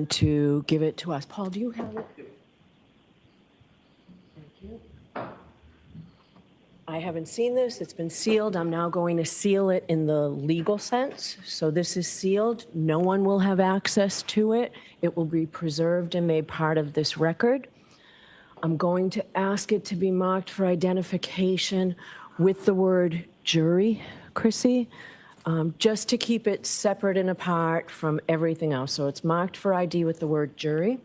to give it to us. Paul, do you have it? Thank you. I haven't seen this. It's been sealed. I'm now going to seal it in the legal sense. So this is sealed. No one will have access to it. It will be preserved and made part of this record. I'm going to ask it to be marked for identification with the word jury, Chrissy, just to keep it separate and apart from everything else. So it's marked for ID with the word jury.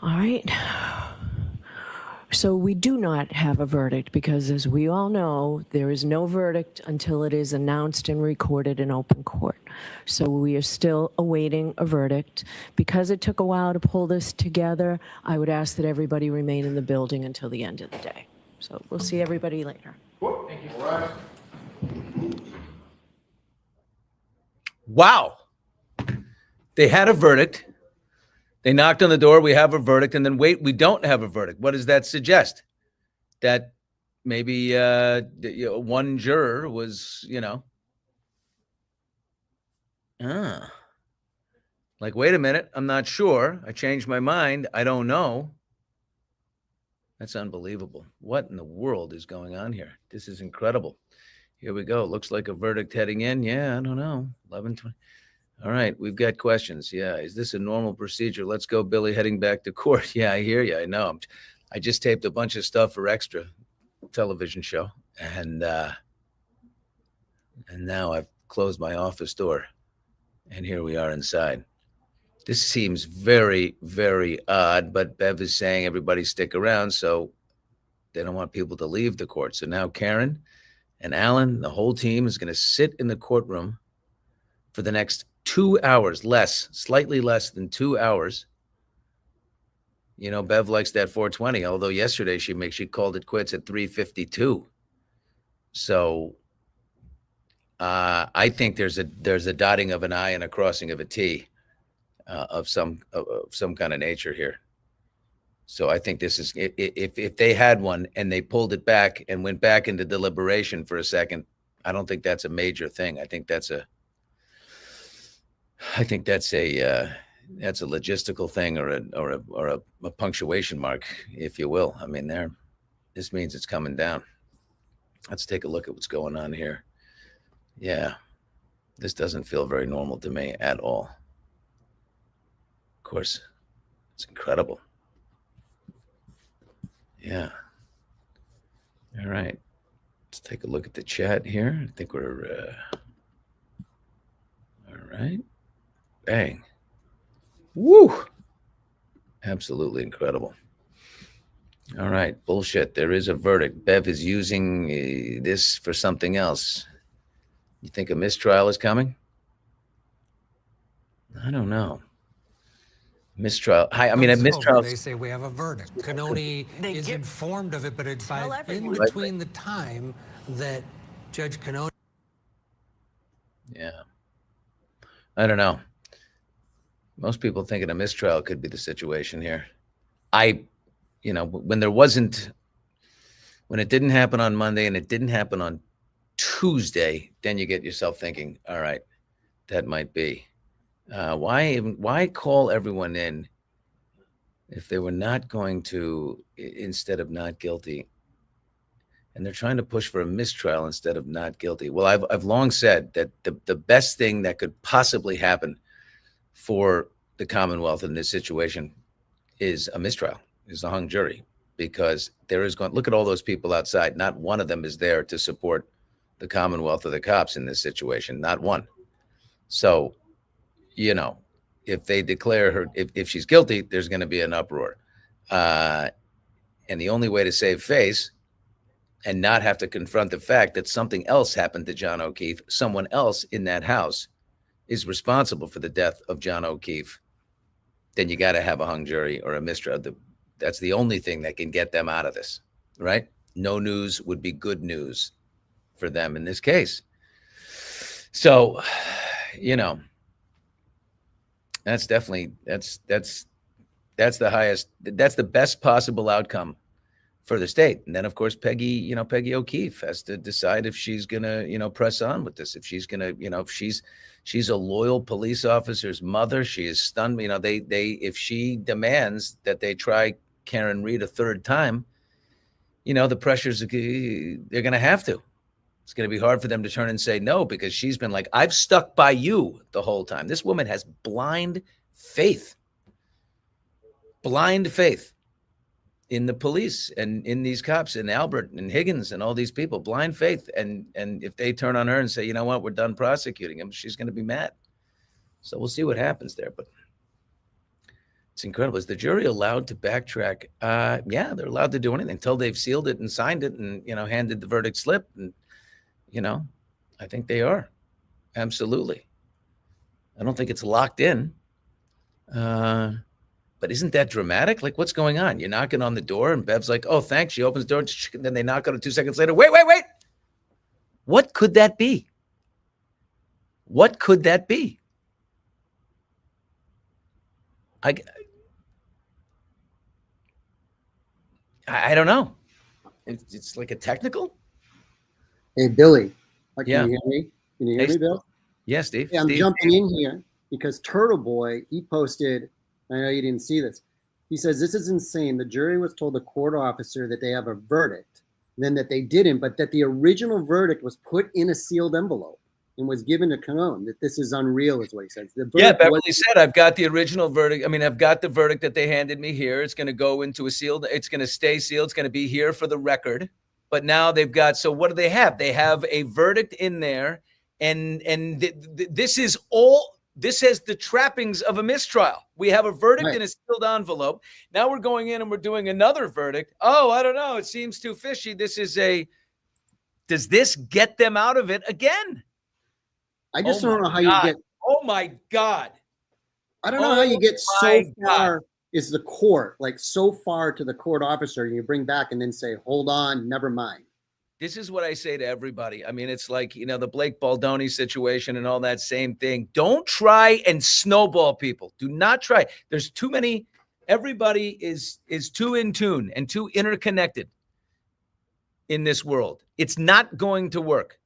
All right. So we do not have a verdict because, as we all know, there is no verdict until it is announced and recorded in open court. So we are still awaiting a verdict. Because it took a while to pull this together, I would ask that everybody remain in the building until the end of the day. So we'll see everybody later. Thank you. Wow. They had a verdict. They knocked on the door. We have a verdict. And then wait, we don't have a verdict. What does that suggest? That maybe one juror was, like, wait a minute. I'm not sure. I changed my mind. I don't know. That's unbelievable. What in the world is going on here? This is incredible. Here we go. Looks like a verdict heading in. Yeah, I don't know. 11:20. All right, we've got questions. Yeah, is this a normal procedure? Let's go, Billy, heading back to court. Yeah, I hear you. I know. I just taped a bunch of stuff for Extra television show, and now I've closed my office door, and here we are inside. This seems very, very odd, but Bev is saying everybody stick around, so they don't want people to leave the court. So now Karen and Alan, the whole team, is going to sit in the courtroom for the next 2 hours, slightly less than 2 hours. Bev likes that 4:20, although yesterday she called it quits at 3:52. So I think there's a dotting of an I and a crossing of a T of some kind of nature here. So I think this is, if they had one and they pulled it back and went back into deliberation for a second, I don't think that's a major thing. I think that's a logistical thing or a punctuation mark, if you will. I mean, this means it's coming down. Let's take a look at what's going on here. Yeah, this doesn't feel very normal to me at all. Of course, it's incredible. Yeah. All right. Let's take a look at the chat here. I think we're all right. Bang. Woo. Absolutely incredible. All right. Bullshit. There is a verdict. Bev is using this for something else. You think a mistrial is coming? I don't know. Mistrial. A mistrial. They say we have a verdict. Cannoni is informed of it, but it's in between the time that Judge Cannoni. Yeah. I don't know. Most people thinking a mistrial could be the situation here. When it didn't happen on Monday and it didn't happen on Tuesday, then you get yourself thinking, all right, that might be. Why call everyone in if they were not going to, instead of not guilty? And they're trying to push for a mistrial instead of not guilty. Well, I've long said that the best thing that could possibly happen for the Commonwealth in this situation is a mistrial, is a hung jury, because look at all those people outside. Not one of them is there to support the Commonwealth or the cops in this situation. Not one. So, if they declare her, if she's guilty, there's going to be an uproar. And the only way to save face and not have to confront the fact that something else happened to John O'Keefe, someone else in that house is responsible for the death of John O'Keefe, then you got to have a hung jury or a mistrial. That's the only thing that can get them out of this, right? No news would be good news for them in this case. So, That's definitely that's the highest. That's the best possible outcome for the state. And then, of course, Peggy O'Keefe has to decide if she's gonna, press on with this. If she's gonna, if she's a loyal police officer's mother, she is stunned. If she demands that they try Karen Reed a third time, the pressures, they're gonna have to. It's going to be hard for them to turn and say no, because she's been like, I've stuck by you the whole time. This woman has blind faith in the police and in these cops and Albert and Higgins and all these people, blind faith. And if they turn on her and say, you know what, we're done prosecuting him, she's going to be mad. So we'll see what happens there. But it's incredible. Is the jury allowed to backtrack? Yeah, they're allowed to do anything until they've sealed it and signed it and, handed the verdict slip. And, I think they are. Absolutely. I don't think it's locked in. But isn't that dramatic? Like, what's going on? You're knocking on the door and Bev's like, oh, thanks. She opens the door. And then they knock on it 2 seconds later. Wait. What could that be? What could that be? I don't know. It's like a technical. Hey, Billy. Yeah. Can you hear me? Can you hear me, Bill? Yeah, Steve. Yeah, I'm jumping in here because Turtle Boy, he posted, I know you didn't see this. He says, this is insane. The jury was told the court officer that they have a verdict, then that they didn't, but that the original verdict was put in a sealed envelope and was given to Canone. That this is unreal, is what he says. Yeah, Beverly said, I've got the original verdict. I mean, I've got the verdict that they handed me here. It's going to go into a sealed, it's going to stay sealed. It's going to be here for the record. But now they've got, so what do they have? They have a verdict in there. And this is all, this has the trappings of a mistrial. We have a verdict in a sealed envelope. Now we're going in and we're doing another verdict. Oh, I don't know. It seems too fishy. Does this get them out of it again? I just don't know how you get. Oh my God. I don't know how you get so far. Is the court like so far to the court officer and you bring back and then say, hold on, never mind. This is what I say to everybody. I mean, it's like, the Blake Baldoni situation and all that same thing. Don't try and snowball people. Do not try. There's too many. Everybody is too in tune and too interconnected in this world. It's not going to work.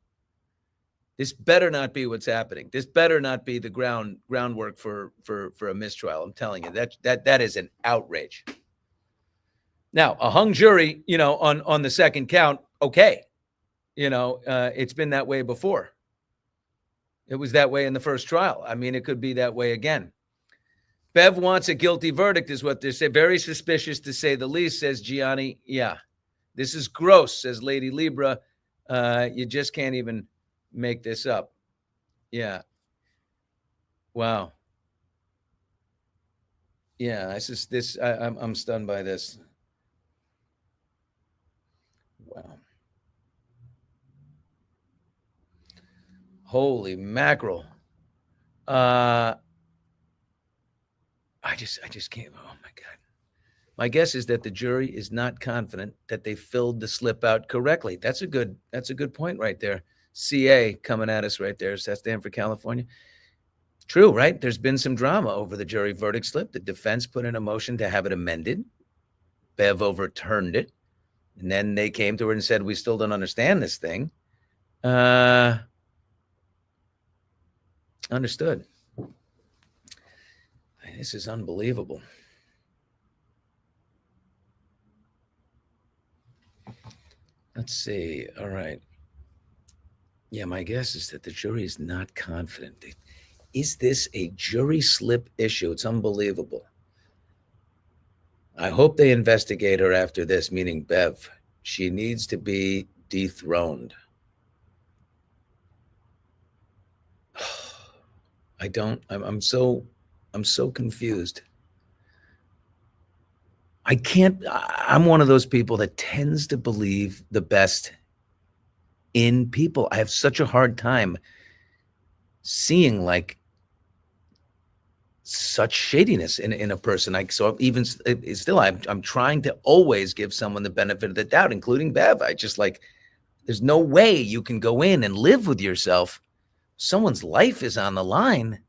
This better not be what's happening. This better not be the groundwork for a mistrial. I'm telling you, that is an outrage. Now, a hung jury, on the second count, okay. It's been that way before. It was that way in the first trial. I mean, it could be that way again. Bev wants a guilty verdict is what they say. Very suspicious to say the least, says Gianni. Yeah, this is gross, says Lady Libra. You just can't even make this up. Yeah. Wow. Yeah, I'm stunned by this. Wow. Holy mackerel. I just can't. Oh my God. My guess is that the jury is not confident that they filled the slip out correctly. That's a good point right there. CA coming at us right there. Does that stand for California? True, right? There's been some drama over the jury verdict slip. The defense put in a motion to have it amended. Bev overturned it. And then they came to her and said, we still don't understand this thing. Understood. This is unbelievable. Let's see. All right. Yeah, my guess is that the jury is not confident. Is this a jury slip issue? It's unbelievable. I hope they investigate her after this, meaning Bev. She needs to be dethroned. I'm so confused. I'm one of those people that tends to believe the best in people. I have such a hard time seeing like such shadiness in a person. I'm trying to always give someone the benefit of the doubt, including Bev. There's no way you can go in and live with yourself. Someone's life is on the line.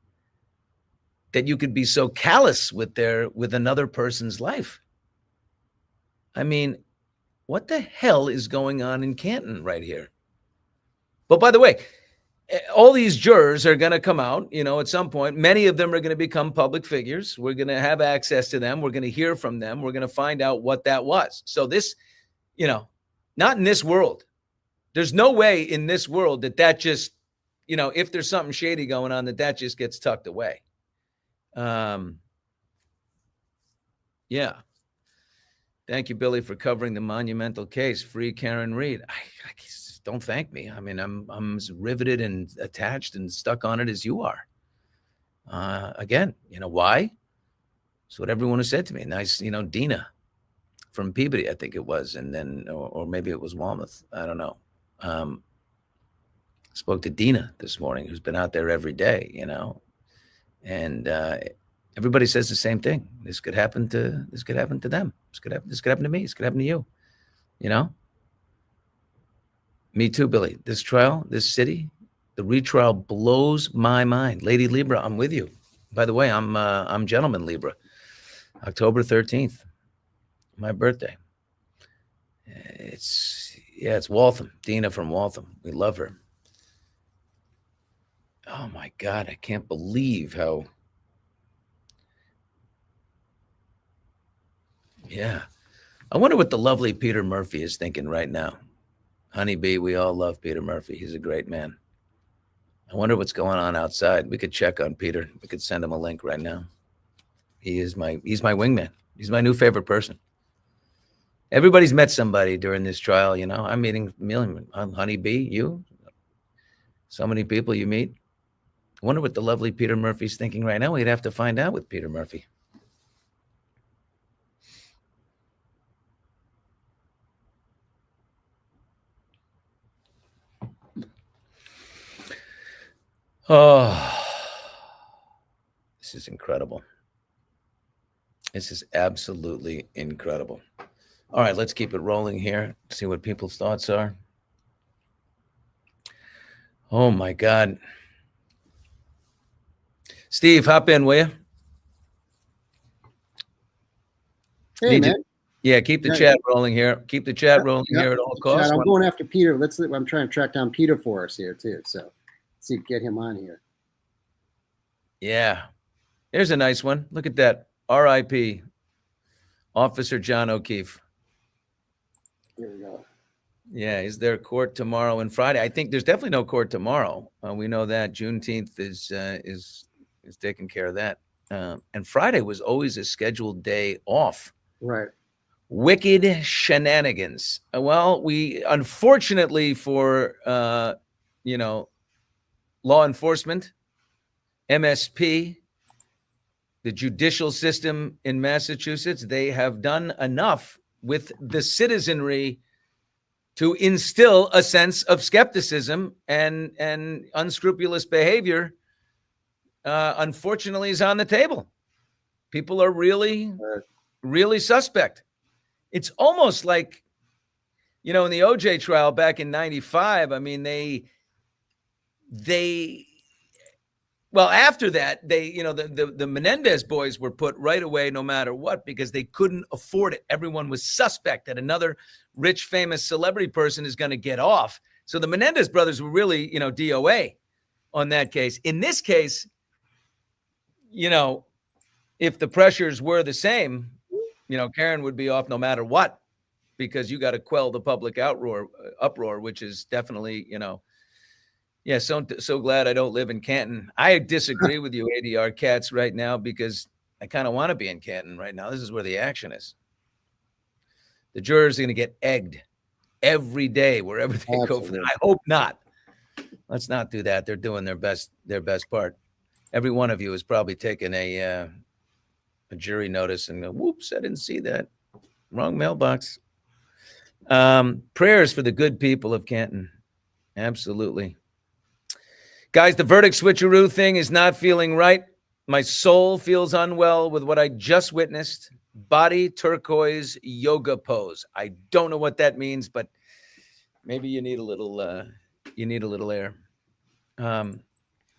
that you could be so callous with another person's life. I mean, what the hell is going on in Canton right here? But by the way, all these jurors are going to come out, at some point. Many of them are going to become public figures. We're going to have access to them. We're going to hear from them. We're going to find out what that was. So this, not in this world. There's no way in this world that just, if there's something shady going on, that just gets tucked away. Yeah. Thank you, Billy, for covering the monumental case. Free Karen Reed. Don't thank me. I mean, I'm as riveted and attached and stuck on it as you are. Again, why? It's what everyone has said to me. Nice, Dina from Peabody, I think it was, and then, or maybe it was Walmouth. I don't know. Spoke to Dina this morning, who's been out there every day, and everybody says the same thing. This could happen to them. This could happen to me. This could happen to you. Me too, Billy. This trial, this city, the retrial blows my mind. Lady Libra, I'm with you. By the way, I'm Gentleman Libra. October 13th, my birthday. It's Waltham. Dina from Waltham. We love her. Oh my God, I can't believe how. Yeah. I wonder what the lovely Peter Murphy is thinking right now. Honeybee, we all love Peter Murphy. He's a great man. I wonder what's going on outside. We could check on Peter. We could send him a link right now. He's my wingman. He's my new favorite person. Everybody's met somebody during this trial, I'm meeting Honeybee, you. So many people you meet. I wonder what the lovely Peter Murphy's thinking right now. We'd have to find out with Peter Murphy. Oh, this is incredible. This is absolutely incredible. All right, let's keep it rolling here. See what people's thoughts are. Oh my God. Steve, hop in, will you? Hey, man. Keep the chat rolling here. Keep the chat rolling here at all costs. I'm going after Peter. I'm trying to track down Peter for us here too. So let's see, get him on here. Yeah. There's a nice one. Look at that. R.I.P. Officer John O'Keefe. Here we go. Yeah, is there court tomorrow and Friday? I think there's definitely no court tomorrow. We know that Juneteenth is taking care of that. And Friday was always a scheduled day off. Right. Wicked shenanigans. Well, we unfortunately for law enforcement, MSP, the judicial system in Massachusetts, they have done enough with the citizenry to instill a sense of skepticism and unscrupulous behavior, unfortunately, is on the table. People are really, really suspect. It's almost like, in the OJ trial back in 95, I mean, well, after that, the Menendez boys were put right away no matter what, because they couldn't afford it. Everyone was suspect that another rich, famous celebrity person is going to get off. So the Menendez brothers were really, DOA on that case. In this case, if the pressures were the same, Karen would be off no matter what, because you got to quell the public uproar, which is definitely, yeah, so glad I don't live in Canton. I disagree with you, ADR Cats, right now, because I kind of want to be in Canton right now. This is where the action is. The jurors are going to get egged every day wherever they go for that. I hope not. Let's not do that. They're doing their best part. Every one of you has probably taken a jury notice and go, whoops, I didn't see that. Wrong mailbox. Prayers for the good people of Canton. Absolutely. Guys, the verdict switcheroo thing is not feeling right. My soul feels unwell with what I just witnessed. Body turquoise yoga pose. I don't know what that means, but maybe you need a little air.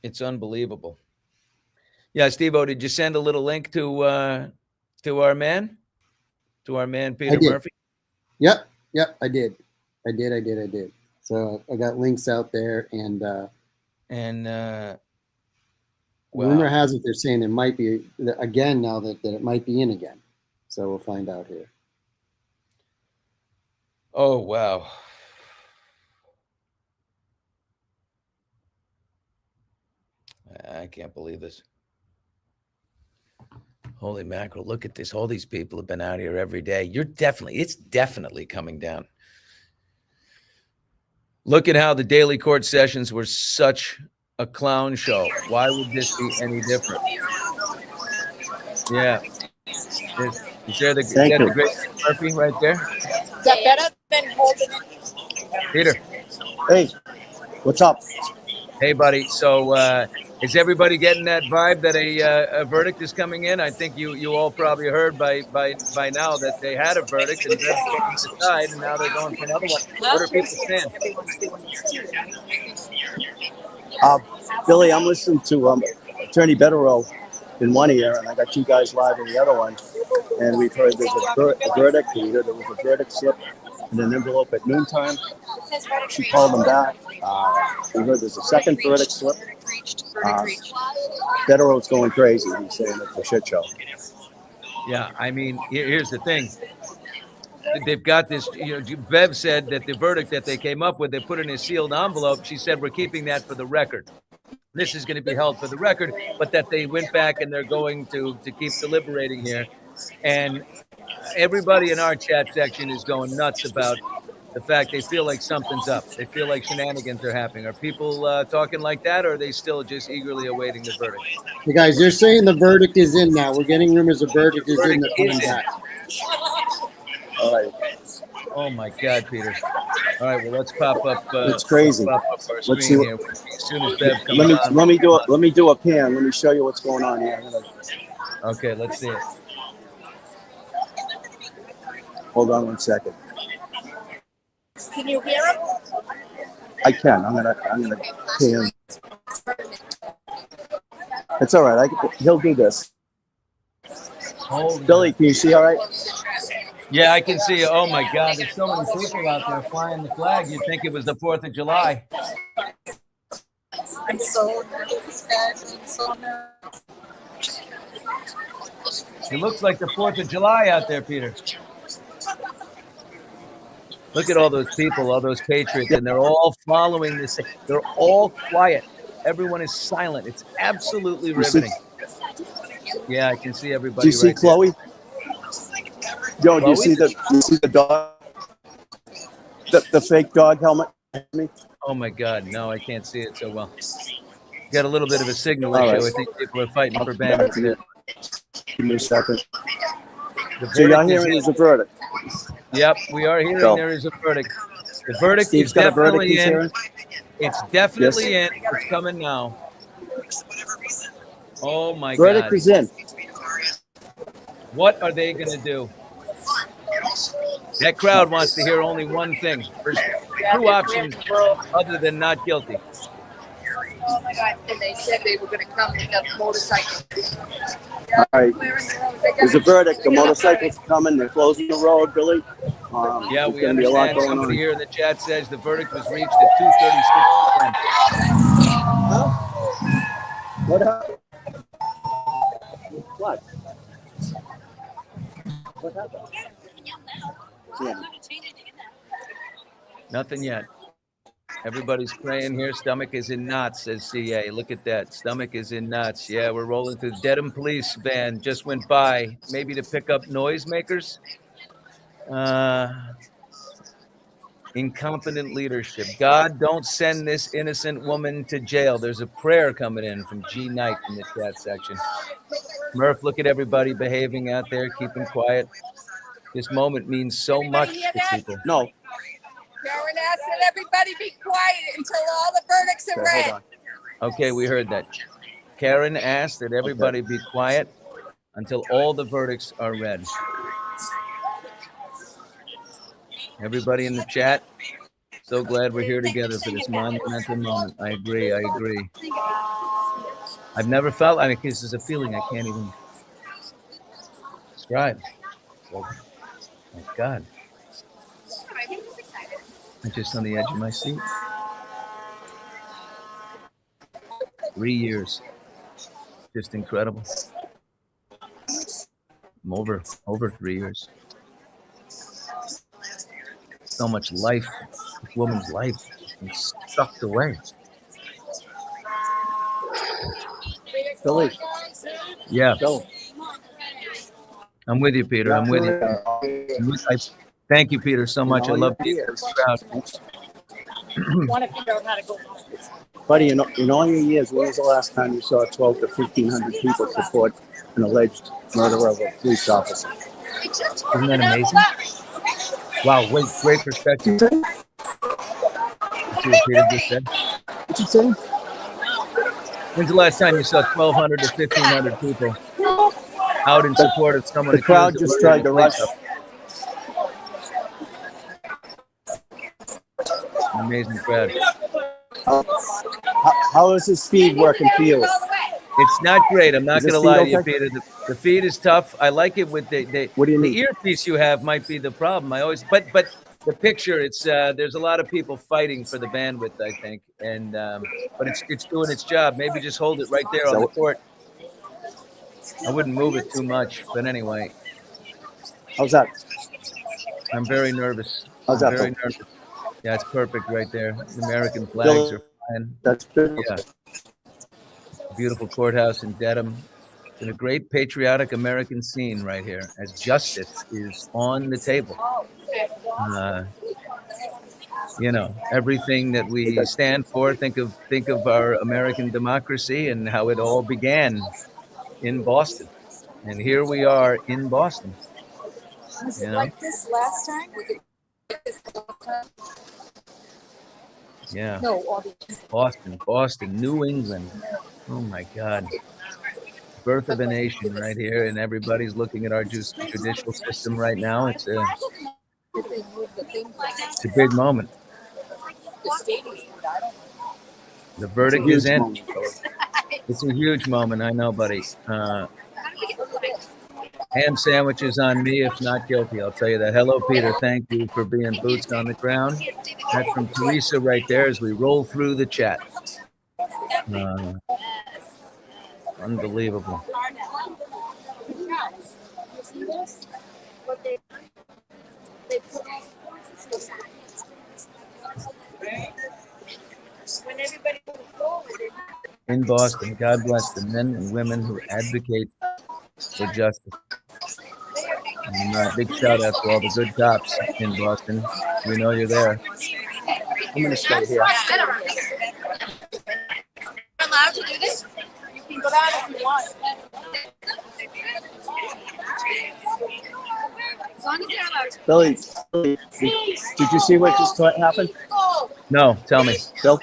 It's unbelievable. Yeah, Steve-O, did you send a little link to our man Peter did. Murphy? Yep, I did. I did. So I got links out there, and rumor wow. has it they're saying it might be again now that it might be in again. So we'll find out here. Oh, wow. I can't believe this. Holy mackerel, look at this. All these people have been out here every day. It's definitely coming down. Look at how the daily court sessions were such a clown show. Why would this be any different? Yeah. Is there the great Murphy right there? Is that better than holding it? Peter. Hey, what's up? Hey, buddy. So is everybody getting that vibe that a verdict is coming in? I think you all probably heard by now that they had a verdict and Bev couldn't decide, and now they're going for another one. What are people saying? Billy, I'm listening to Attorney Bedero in one ear, and I got you guys live in the other one. And we've heard there's a verdict. We heard there was a verdict slip in an envelope at noontime. She called them back. We heard there's a second verdict slip. Bedero's going crazy. He's saying it's a shit show. Yeah, I mean, here's the thing. They've got this, Bev said that the verdict that they came up with, they put in a sealed envelope. She said, we're keeping that for the record. This is going to be held for the record, but that they went back and they're going to keep deliberating here. And everybody in our chat section is going nuts about the fact they feel like something's up. They feel like shenanigans are happening. Are people talking like that, or are they still just eagerly awaiting the verdict? Hey guys, they're saying the verdict is in now. We're getting rumors the verdict is in. They're coming back. All right. Oh my God, Peter. All right, well, let's pop up. It's crazy. Let's see here. As soon as Bev comes on. Let me do a pan. Let me show you what's going on here. Okay, let's see it. Hold on 1 second. Can you hear him? I can. I'm gonna pan. It's all right. He'll do this. Billy, can you see all right? Yeah, I can see it. Oh my God, there's so many people out there flying the flag. You'd think it was the 4th of July. I'm so nervous, guys. I'm so nervous. It looks like the 4th of July out there, Peter. Look at all those people, all those patriots, and they're all following this. They're all quiet. Everyone is silent. It's absolutely riveting. Yeah, I can see everybody. Do you see right Chloe? There. Yo, do you see the dog? The fake dog helmet? Oh my God, no, I can't see it so well. Got a little bit of a signal All issue. right. I think people are fighting for bandits here. Give me a second. So you're hearing there's a verdict. Yep, we are hearing there is a verdict. The verdict Steve's is got a verdict definitely he's in. hearing? It's definitely in. It's coming now. Oh my Verdict God. is in. What are they going to do? That crowd wants to hear only one thing. There's two options other than not guilty. Oh my God. And they said they were going to come with a motorcycle. All right. There's a verdict. The motorcycle's coming. They're closing the road, Billy. Yeah, we be a lot understand. going Somebody on. here in the chat says the verdict was reached at 2:36 p.m. What happened? What? What happened? Yeah. Nothing yet. Everybody's praying here. Stomach is in knots, says CA. Look at that. Stomach is in knots. Yeah, we're rolling through. Dedham police van just went by, maybe to pick up noisemakers. Incompetent leadership. God, don't send this innocent woman to jail. There's a prayer coming in from G Knight in the chat section. Murph, look at everybody behaving out there, keeping quiet. This moment means so much to people. No. Karen asked that everybody be quiet until all the verdicts are Okay, read. hold on. Okay, we heard that. Karen asked that everybody be quiet until all the verdicts are read. Everybody in the chat, so glad we're here together for this monumental moment. I agree. I've never felt. I mean, this is a feeling I can't even describe. So, my God, I'm just on the edge of my seat. 3 years, just incredible. I'm over 3 years. So much life, this woman's life, has been sucked away. Billy, Yeah, Bill. I'm with you, Peter. I'm with you. Thank you, Peter, so much. I love being in this crowd. Buddy, in all your years, when was the last time you saw 12 to 1,500 people support an alleged murderer of a police officer? Isn't that amazing? Wow, great perspective. See what Peter just said? What you say? When's the last time you saw 1,200 to 1,500 people out in support of someone? The crowd just tried to rush. Amazing crowd. How is this feed working for you? It's not great. I'm not Is this going to lie to feed you, okay? Peter. The feed is tough. I like it with the What do you the need? earpiece you have might be the problem. But the picture, it's there's a lot of people fighting for the bandwidth, I think, and but it's doing its job. Maybe just hold it right there on the court. I wouldn't move it too much, but anyway. How's that? I'm very nervous. How's that? Very nervous. Yeah, it's perfect right there. The American flags are flying. That's good. Yeah. Beautiful courthouse in Dedham. It's been a great patriotic American scene right here as justice is on the table. You know, everything that we stand for, think of our American democracy and how it all began in Boston. And here we are in Boston. Was it like this last time? Was it like this last time? Yeah. No, all the Boston, New England. Oh my God. Birth of a nation right here, and everybody's looking at our judicial system right now. It's a big moment. The verdict is in. Moment. It's a huge moment. I know, buddy. Ham sandwiches on me if not guilty. I'll tell you that. Hello, Peter. Thank you for being boots on the ground. That's from Teresa right there as we roll through the chat. Unbelievable. In Boston, God bless the men and women who advocate for justice. And big shout out to all the good cops in Boston. We know you're there. I'm going to stay here. allowed to do this? You can go down if you want. As long as you're allowed to. Billy, did you see what just happened? No, tell me. Bill?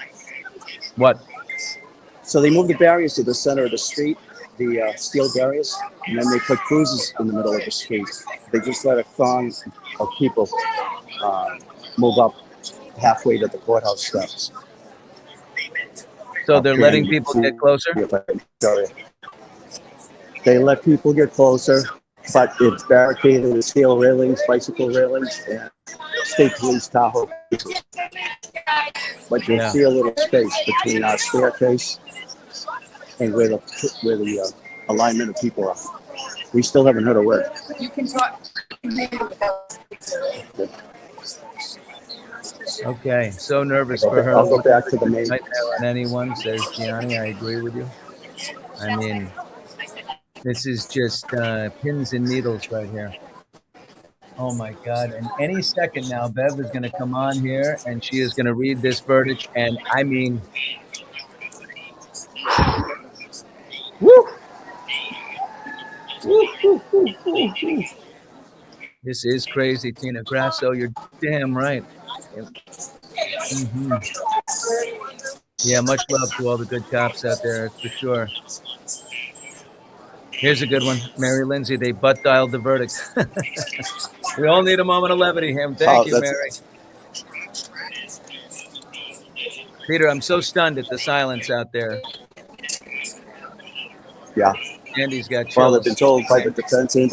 What? So they moved the barriers to the center of the street, the steel barriers, and then they put cruises in the middle of the street. They just let a throng of people move up halfway to the courthouse steps. So they're letting people get closer? They let people get closer, but it's barricaded with steel railings, bicycle railings, and state police Tahoe. But you'll see a little space between our staircase and where the alignment of people are. We still haven't heard a word. You can talk. Okay, so nervous for her. I'll go back to the main. Nightmare on anyone, says Gianni. I agree with you. I mean, this is just pins and needles right here. Oh my God. And any second now, Bev is going to come on here and she is going to read this verdict. And I mean, woo! This is crazy, Tina Grasso. You're damn right. Mm-hmm. Yeah, much love to all the good cops out there, for sure. Here's a good one. Mary Lindsay, they butt dialed the verdict. We all need a moment of levity, Ham. Thank you, Mary. Peter, I'm so stunned at the silence out there. Yeah. Andy's got Well, they've chills. been told by the defense and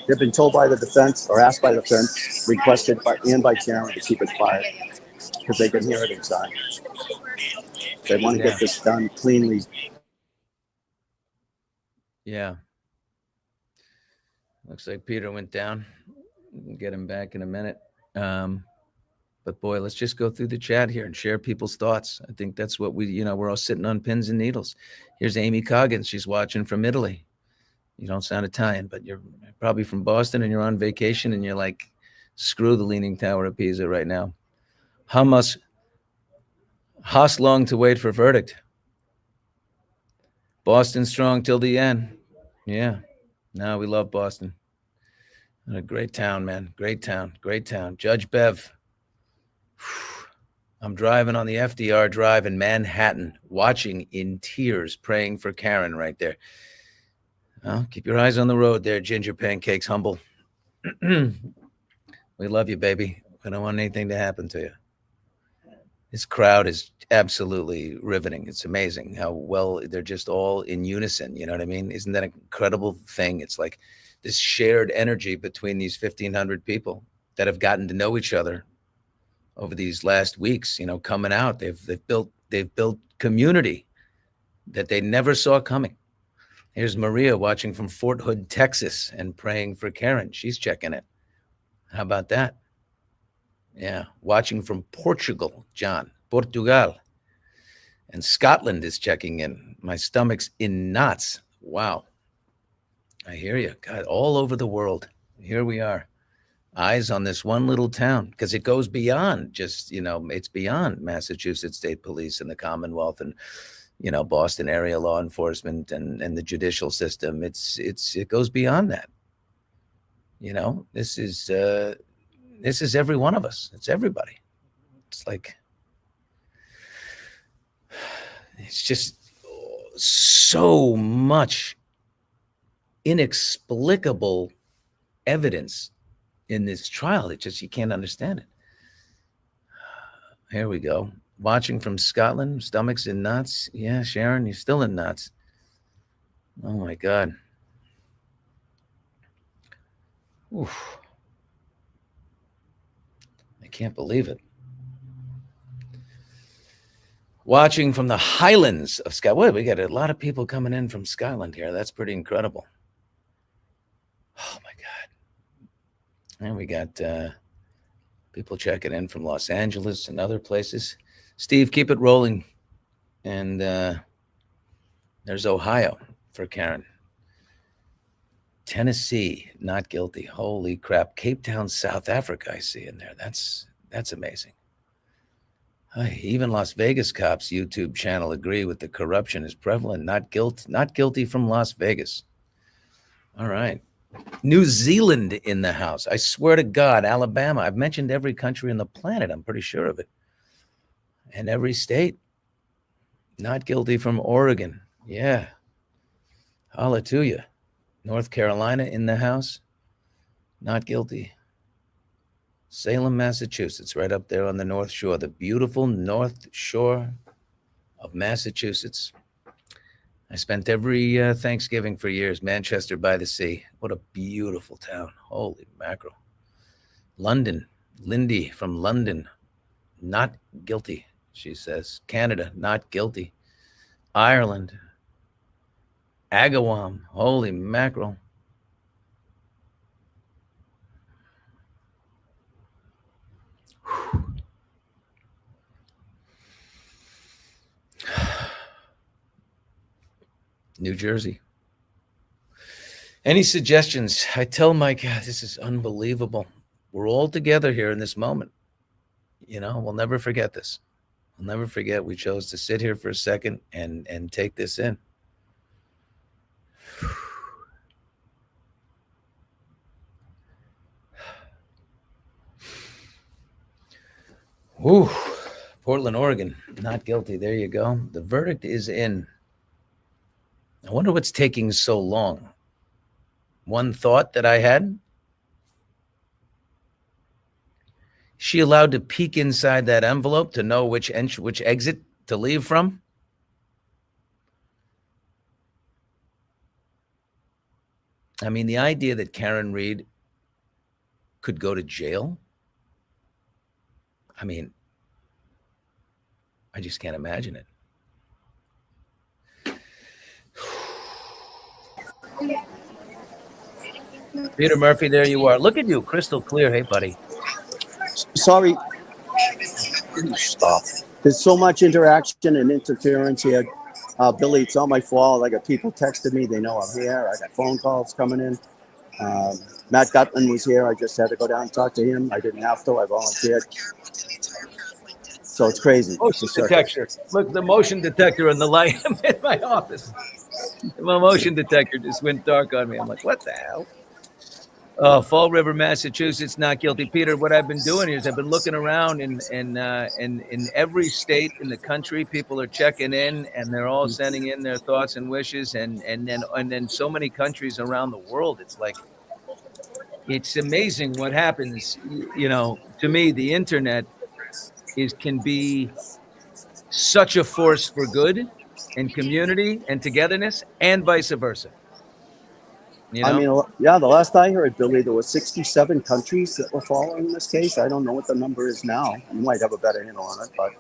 they've been told by the defense or asked by the defense, requested by Karen to keep it quiet because they can hear it inside. They want to get this done cleanly. Yeah. Looks like Peter went down. We'll get him back in a minute. But boy, let's just go through the chat here and share people's thoughts. I think that's what we're all sitting on pins and needles. Here's Amy Coggins. She's watching from Italy. You don't sound Italian, but you're probably from Boston and you're on vacation and you're like, screw the Leaning Tower of Pisa right now. Haas long to wait for verdict. Boston strong till the end. Yeah. No, we love Boston. What a great town, man. Great town. Great town. Judge Bev. I'm driving on the FDR Drive in Manhattan, watching in tears, praying for Karen right there. Well, keep your eyes on the road there, Ginger Pancakes Humble. We love you, baby. We don't want anything to happen to you. This crowd is absolutely riveting. It's amazing how well they're just all in unison. You know what I mean? Isn't that an incredible thing? It's like this shared energy between these 1,500 people that have gotten to know each other over these last weeks, coming out. They've built community that they never saw coming. Here's Maria watching from Fort Hood, Texas, and praying for Karen. She's checking it. How about that? Yeah, watching from Portugal, John. Portugal. And Scotland is checking in. My stomach's in knots. Wow. I hear you. God, all over the world. Here we are. Eyes on this one little town, because it goes beyond just, it's beyond Massachusetts State Police and the Commonwealth and, Boston area law enforcement and the judicial system. It goes beyond that. This is every one of us. It's everybody. It's like, it's just so much inexplicable evidence in this trial. It just, you can't understand it. Here we go. Watching from Scotland, stomachs in knots. Yeah, Sharon, you're still in knots. Oh my God. Oof. I can't believe it. Watching from the Highlands of Scotland. We got a lot of people coming in from Scotland here. That's pretty incredible. Oh my God. And we got people checking in from Los Angeles and other places. Steve, keep it rolling. And there's Ohio for Karen. Tennessee, not guilty. Holy crap. Cape Town, South Africa, I see in there. That's amazing. Even Las Vegas cops' YouTube channel agree with the corruption is prevalent. Not guilty from Las Vegas. All right. New Zealand in the house. I swear to God, Alabama. I've mentioned every country on the planet. I'm pretty sure of it. And every state. Not guilty from Oregon. Yeah. Holla to you. North Carolina in the house. Not guilty. Salem, Massachusetts, right up there on the North Shore. The beautiful North Shore of Massachusetts. I spent every Thanksgiving for years, Manchester by the Sea. What a beautiful town. Holy mackerel. London, Lindy from London, not guilty, she says. Canada, not guilty. Ireland, Agawam, holy mackerel. New Jersey. Any suggestions? I tell Mike, this is unbelievable. We're all together here in this moment. We'll never forget this. We'll never forget we chose to sit here for a second and take this in. Whew. Portland, Oregon, not guilty. There you go. The verdict is in. I wonder what's taking so long. One thought that I had. She allowed to peek inside that envelope to know which exit to leave from? I mean, the idea that Karen Reed could go to jail. I mean, I just can't imagine it. Peter Murphy, there you are. Look at you, crystal clear. Hey, buddy. Sorry. Stop. There's so much interaction and interference here. Billy, it's not my fault. I got people texting me. They know I'm here. I got phone calls coming in. Matt Gutman was here. I just had to go down and talk to him. I didn't have to. I volunteered. So it's crazy. Motion detector. Look, the motion detector and the light. I'm in my office. My motion detector just went dark on me. I'm like, what the hell? Fall River, Massachusetts, not guilty. Peter, what I've been doing here is I've been looking around in every state in the country. People are checking in, and they're all sending in their thoughts and wishes, and then so many countries around the world. It's like, it's amazing what happens. You know, to me, the internet can be such a force for good and community and togetherness, and vice versa. You know? I mean, yeah, the last I heard, Billy, there were 67 countries that were following this case. I don't know what the number is now. You might have a better handle on it, but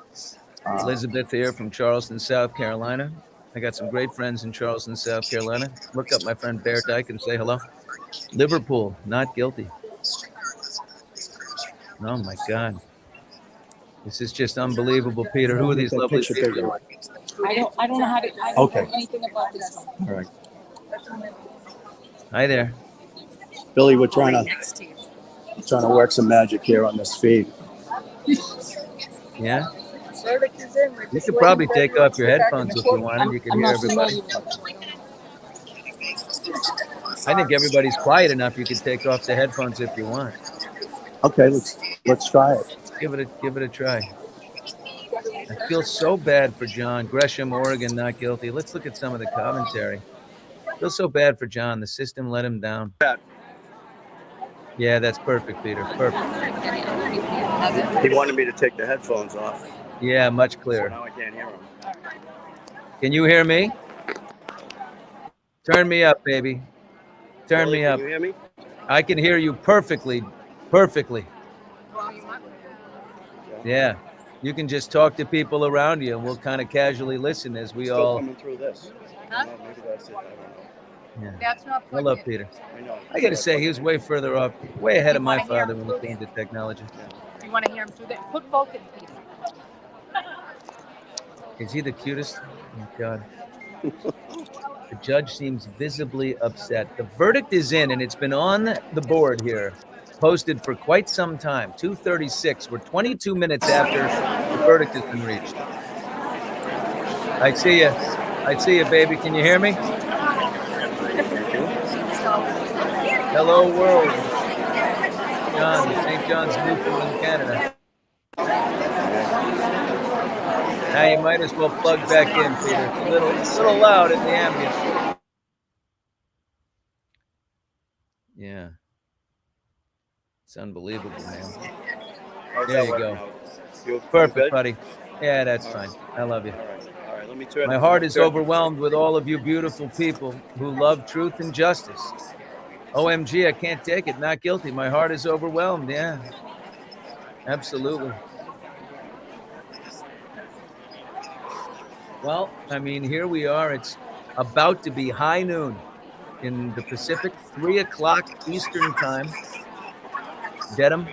Elizabeth here from Charleston, South Carolina. I got some great friends in Charleston, South Carolina. Look up my friend Bear Dyke and say hello. Liverpool, not guilty. Oh my God. This is just unbelievable, Peter. Who are these lovely people? I don't know how to. I don't know anything about this. All right. Hi there. Billy, we're trying to work some magic here on this feed. Yeah? You could probably take off your headphones if you wanted. You can hear everybody. I think everybody's quiet enough. You could take off the headphones if you want. Okay, let's try it. Give it a try. I feel so bad for John Gresham, Oregon, not guilty. Let's look at some of the commentary. I feel so bad for John. The system let him down. Yeah, that's perfect, Peter. Perfect. He wanted me to take the headphones off. Yeah, much clearer. So now I can't hear him. Can you hear me? Turn me up, baby. Turn me up. Can you hear me? I can hear you perfectly. Perfectly. Yeah. You can just talk to people around you, and we'll kind of casually listen as we Still all. coming through this. Huh? Maybe that's it. I don't know. Yeah. That's not. I love Peter. I know. I got to say, he was way further off, way ahead of my wanna hear father him when it through came to technology. You want to hear him through that? Put both in, please. Is he the cutest? Oh, my God. The judge seems visibly upset. The verdict is in, and it's been on the board here, posted for quite some time. 2:36. We're 22 minutes after the verdict has been reached. I see you. I see you, baby. Can you hear me? Hello, world. John, St. John's, Newfoundland, Canada. Now you might as well plug back in, Peter. It's a little loud in the ambient. Yeah. It's unbelievable, man. There you go. Perfect, buddy. Yeah, that's fine. I love you. All right, let me turn. My heart is overwhelmed with all of you beautiful people who love truth and justice. OMG, I can't take it. Not guilty. My heart is overwhelmed. Yeah. Absolutely. Well, I mean, here we are. It's about to be high noon in the Pacific, 3 o'clock Eastern time. Dedham,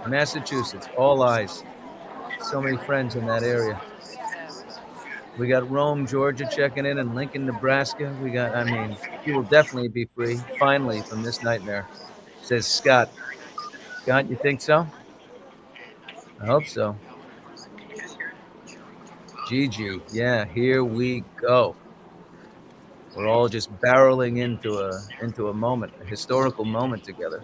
Massachusetts, all eyes. So many friends in that area. We got Rome, Georgia checking in, and Lincoln, Nebraska. He will definitely be free, finally, from this nightmare, says Scott. Scott, you think so? I hope so. Gigi, yeah, here we go. We're all just barreling into a moment, a historical moment together.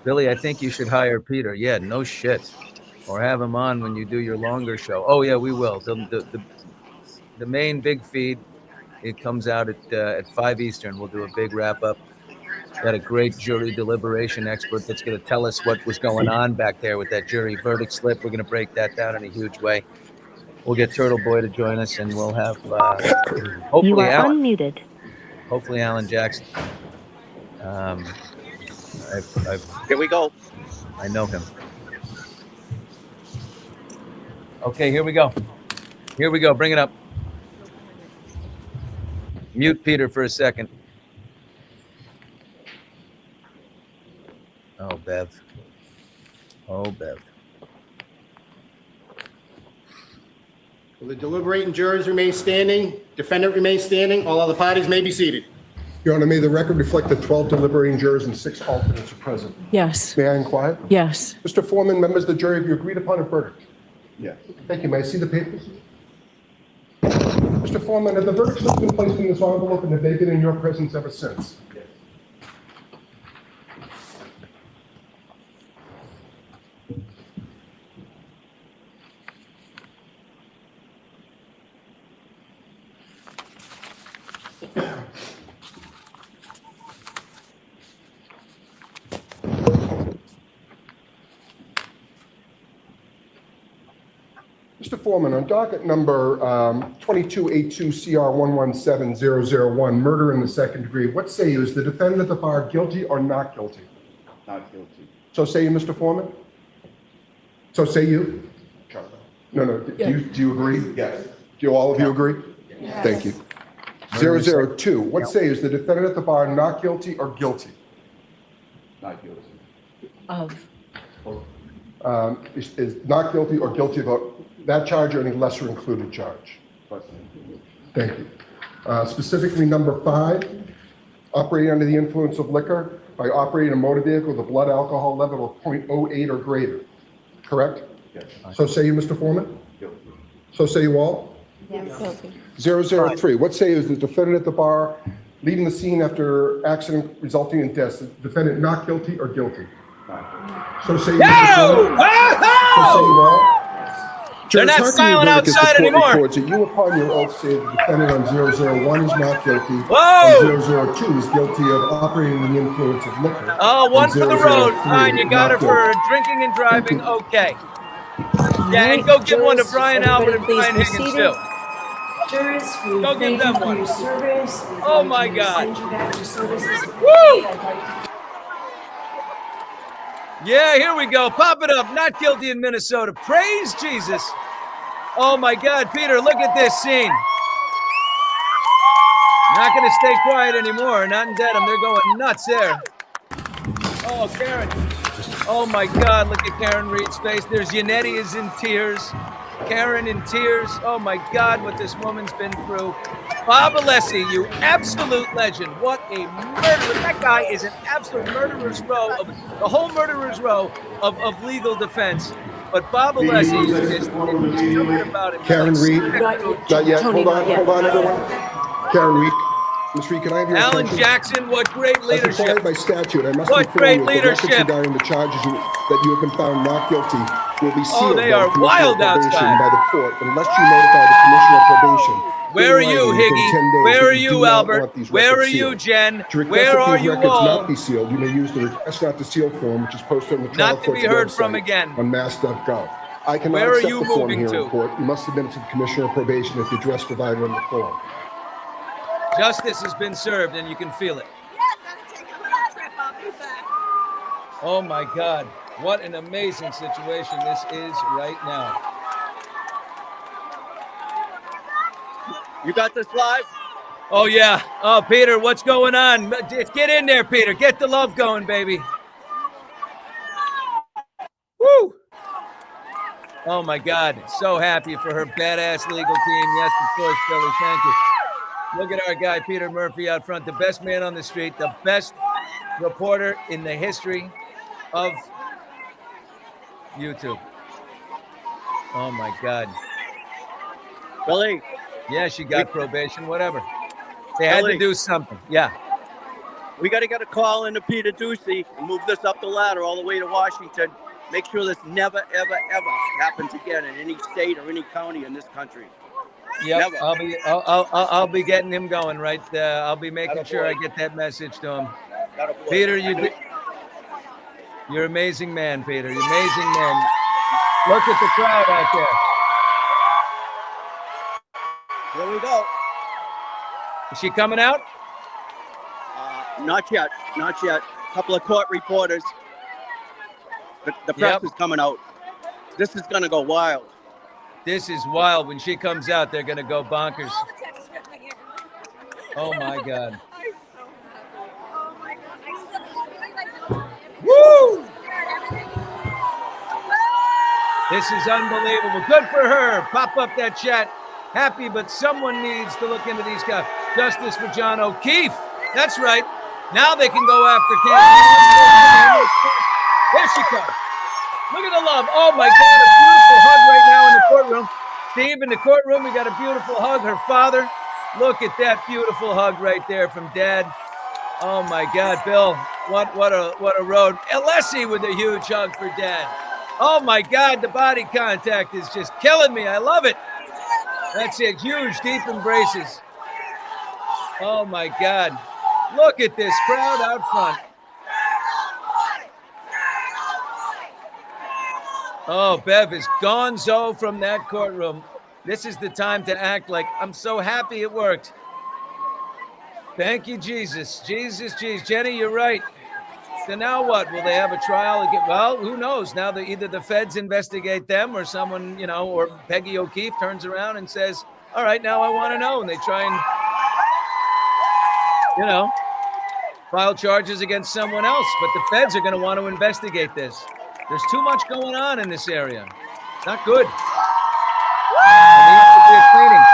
Billy, I think you should hire Peter. Yeah, no shit. Or have him on when you do your longer show. Oh yeah, we will. The main big feed, it comes out at 5 Eastern. We'll do a big wrap up. Got a great jury deliberation expert that's going to tell us what was going on back there with that jury verdict slip. We're going to break that down in a huge way. We'll get Turtle Boy to join us, and we'll have hopefully You are Alan. unmuted. Hopefully, Alan Jackson. Here we go. I know him. Okay, here we go. Here we go. Bring it up. Mute Peter for a second. Oh, Bev. Oh, Bev. Will the deliberating jurors remain standing? Defendant remains standing. All other parties may be seated. Your Honor, may the record reflect that 12 deliberating jurors and 6 alternates are present. Yes, May I inquire? yes. Mr. Foreman, members of the jury, have you agreed upon a verdict? Yes. Thank you. May I see the papers? Mr. Foreman, have the verdict slips been placed in this envelope and have they been in your presence ever since? Yes. Mr. Foreman, on docket number 2282CR117001, murder in the second degree, what say you? Is the defendant at the bar guilty or not guilty? Not guilty. So say you, Mr. Foreman? So say you? No. Do you agree? Yes. Do all of you agree? Yes. Thank you. 002, what say you? Is the defendant at the bar not guilty or guilty? Not guilty. Of, Is not guilty or guilty of that charge or any lesser included charge? Thank you. Specifically, number 5, operating under the influence of liquor by operating a motor vehicle with a blood alcohol level of 0.08 or greater. Correct? Yes. So say you, Mr. Foreman? Guilty. So say you all? Guilty. 003, what say you? Is the defendant at the bar leaving the scene after accident resulting in death? Is the defendant not guilty or guilty? Not guilty. So say you, Mr. Foreman? So say you all? They're not Jurors, silent hearkening to the outside verdict as the court anymore. records that you upon your oath say the defendant on 001 is not guilty. Whoa! And 002 is guilty of operating in the influence of liquor. Oh, one And for the road. 003 Fine, you got her not for guilty. drinking and driving. Okay. all Yeah, and right, go give one to jurors, Brian Albert and everybody Brian please be Higgins, seated. too. Jurors, we Go give thank them you for one. your service. We'd Oh, like my to God. send you back to services. Woo! Yeah, here we go. Pop it up. Not guilty in Minnesota. Praise Jesus. Oh, my God. Peter, look at this scene. Not going to stay quiet anymore. Not in Dedham. They're going nuts there. Oh, Karen. Oh, my God. Look at Karen Reed's face. There's Yannetti is in tears. Karen in tears. Oh, my God, what this woman's been through. Bob Alessi, you absolute legend. What a murderer. That guy is an absolute murderer's row of the whole murderer's row of legal defense. But Bob Alessi is talking about it. Karen Reed? Not yet. Tony, Hold on, not yet. hold on, everyone. Karen Reed. Ms. Reed, can I have your Alan attention? Jackson, what great As leadership. required by statute, I must What inform great you that the records leadership. regarding the charges that you have been found not guilty will be sealed they by are the Commissioner wild of Probation outside. by the court unless you notify the Commissioner of Probation. Where are in you, writing within Higgy? 10 days Where that are do you, not Albert? want these Where are records you, sealed. Jen? To request Where that are these you records all? not be sealed, you may use the request not to seal form, which is posted on the trial Not to be court's heard from website again. on mass.gov. I cannot Where are accept you the form moving here to? in court. You must submit it to the Commissioner of Probation at the address provided on the form. Justice has been served, and you can feel it. Oh my God, what an amazing situation this is right now. You got this live? Oh yeah. Oh, Peter, what's going on? Get in there, Peter. Get the love going, baby. Woo! Oh my God, so happy for her badass legal team. Yes, of course, Billy. Thank you. Look at our guy, Peter Murphy, out front, the best man on the street, the best reporter in the history of YouTube. Oh my God. Billy, Yeah, she got probation, whatever. They had to Billy. do something. Yeah. we got to get a call into Peter Ducey and move this up the ladder all the way to Washington. Make sure this never, ever, ever happens again in any state or any county in this country. Yep. Never. I'll be getting him going right there. I'll be making sure I Attaboy. get that message to him. Attaboy. Peter, you're an amazing man, Peter. You're an amazing man. Look at the crowd out there. Here we go. Is she coming out? Not yet. Not yet. Couple of court reporters. The press Yep. is coming out. This is going to go wild. This is wild. When she comes out, they're going to go bonkers. All the texts are here. Oh, my God. I'm so happy. Oh my God. I still have my Woo! This is unbelievable. Good for her. Pop up that chat. Happy, but someone needs to look into these guys. Justice for John O'Keefe. That's right. Now they can go after Candace. There she comes. Look at the love. Oh, my God. A beautiful hug right now in the courtroom. Steve, in the courtroom, we got a beautiful hug. Her father. Look at that beautiful hug right there from Dad. Oh, my God, Bill. What a road. Alessi with a huge hug for Dad. Oh, my God, the body contact is just killing me. I love it. That's it. Huge, deep embraces. Oh, my God. Look at this crowd out front. Oh, Bev is gonzo from that courtroom. This is the time to act like I'm so happy it worked. Thank you, Jesus. Jesus. Jenny, you're right. So now what? Will they have a trial again? Well, who knows? Now either the feds investigate them or someone, or Peggy O'Keefe turns around and says, all right, now I want to know. And they try and, file charges against someone else. But the feds are going to want to investigate this. There's too much going on in this area. It's not good. There needs to be a cleaning.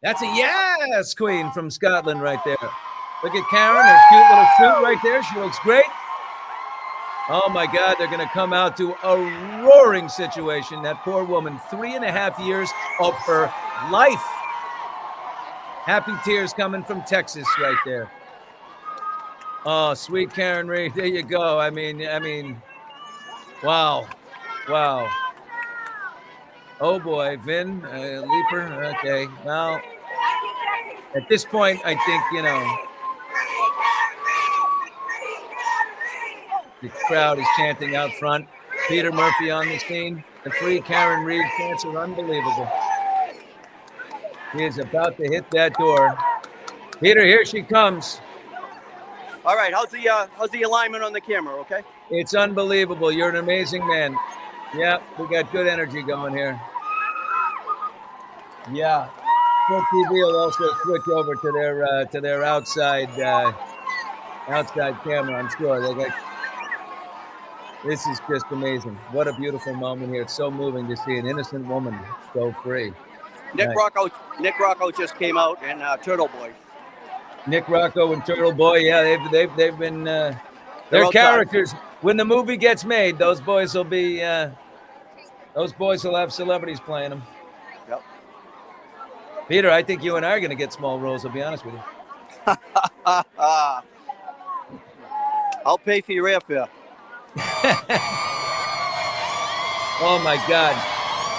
That's a yes, Queen from Scotland right there. Look at Karen, her cute little suit right there. She looks great. Oh, my God, they're going to come out to a roaring situation. That poor woman, 3.5 years of her life. Happy tears coming from Texas right there. Oh, sweet Karen Reed. There you go. I mean, wow. Oh, boy, Vin, Leaper. Okay, well, at this point, I think, the crowd is chanting out front. Peter Murphy on the scene. The free Karen Reed chants are unbelievable. He is about to hit that door. Peter, here she comes. All right, how's the alignment on the camera, okay? It's unbelievable. You're an amazing man. Yeah, we got good energy going here. Yeah. Full TV will also switch over to their outside camera, I'm sure. This is just amazing. What a beautiful moment here. It's so moving to see an innocent woman go free. Nick Rocco just came out, and Turtle Boy. Nick Rocco and Turtle Boy, yeah, they've been they're outside. characters. When the movie gets made, those boys will have celebrities playing them. Yep. Peter, I think you and I are going to get small roles, I'll be honest with you. I'll pay for your airfare. Oh, my God.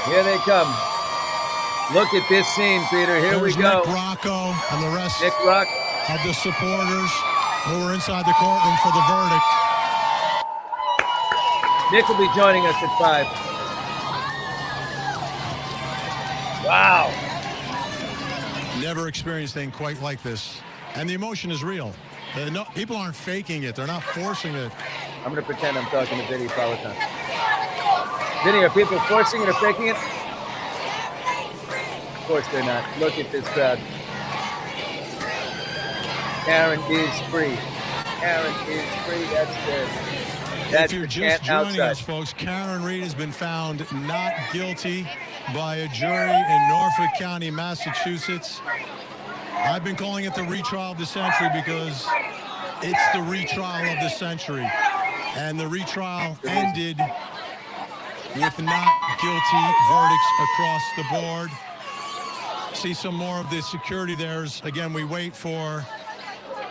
Here they come. Look at this scene, Peter. Here we go. Nick Rocco and the rest Nick Rock. of the supporters who were inside the courtroom for the verdict. Nick will be joining us at 5. Wow. Never experienced anything quite like this. And the emotion is real. No, people aren't faking it. They're not forcing it. I'm going to pretend I'm talking to Vinny Politan. Vinny, are people forcing it or faking it? Of course they're not. Look at this crowd. Karen is free. Karen is free. That's good. That's if you're just joining us, folks, Karen Reed has been found not guilty by a jury in Norfolk County, Massachusetts. I've been calling it the retrial of the century because it's the retrial of the century. And the retrial ended with not guilty verdicts across the board. See some more of the security there. Again, we wait for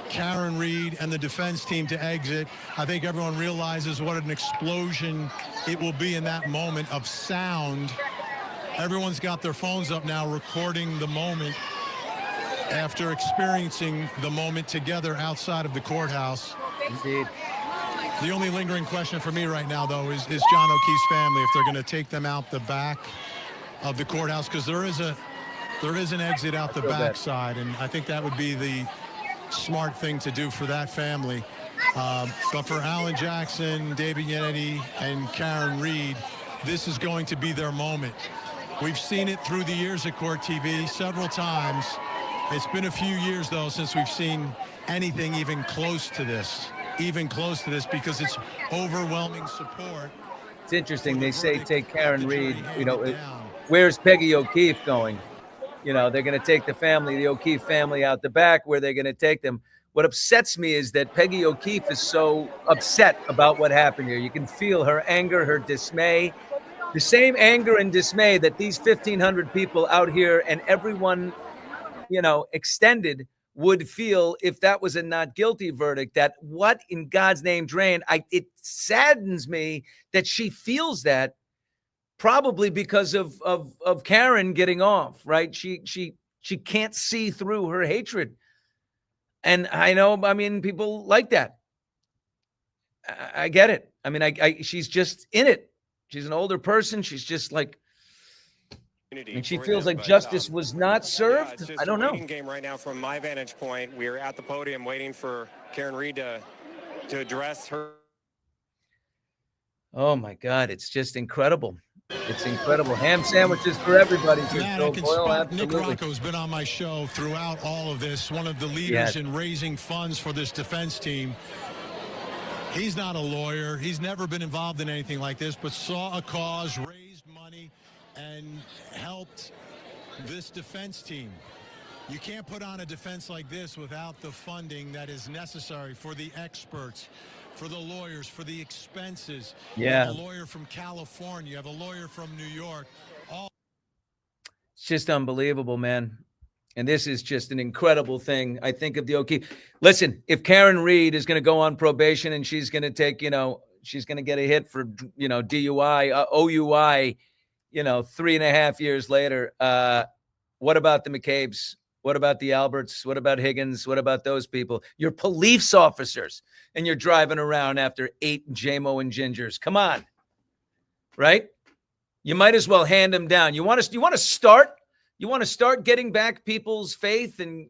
Karen Reed and the defense team to exit. I think everyone realizes what an explosion it will be in that moment of sound. Everyone's got their phones up now recording the moment after experiencing the moment together outside of the courthouse. Indeed. The only lingering question for me right now, though, is John O'Keefe's family, if they're going to take them out the back of the courthouse, because there is an exit out the backside, and I think that would be smart thing to do for that family. But for Alan Jackson, David Yannetti, and Karen Reed, this is going to be their moment. We've seen it through the years at Court TV several times. It's been a few years, though, since we've seen anything even close to this, because it's overwhelming support. It's interesting. They say take Karen Reed. You know, where's Peggy O'Keefe going? You know, they're going to take the O'Keefe family out the back. Where they're going to take them. What upsets me is that Peggy O'Keefe is so upset about what happened here. You can feel her anger, her dismay, the same anger and dismay that these 1,500 people out here and everyone, you know, extended would feel if that was a not guilty verdict. That what in God's name drained? It saddens me that she feels that, probably because of Karen getting off, right? She can't see through her hatred. And I know, I mean, people like that. I get it. I mean, she's just in it. She's an older person. She's just like, and she feels like justice was not served. It's just I don't know. a waiting game right now from my vantage point. We're at the podium waiting for Karen Reed to address her. Oh my God, it's just incredible. It's incredible. Ham sandwiches for everybody. Matt, I can spot Nick Rocco's been on my show throughout all of this, one of the leaders in raising funds for this defense team. He's not a lawyer. He's never been involved in anything like this, but saw a cause, raised money, and helped this defense team. You can't put on a defense like this without the funding that is necessary for the experts, for the lawyers, for the expenses. Yeah. You have a lawyer from California. You have a lawyer from New York. It's just unbelievable, man. And this is just an incredible thing. I think of the O'Keefe. Listen, if Karen Reed is going to go on probation and she's going to take, you know, she's going to get a hit for, you know, DUI, OUI, you know, 3.5 years later. What about the McCabe's? What about the Alberts? What about Higgins? What about those people? You're police officers and you're driving around after 8 JMO and Gingers. Come on. Right? You might as well hand them down. You want to start getting back people's faith and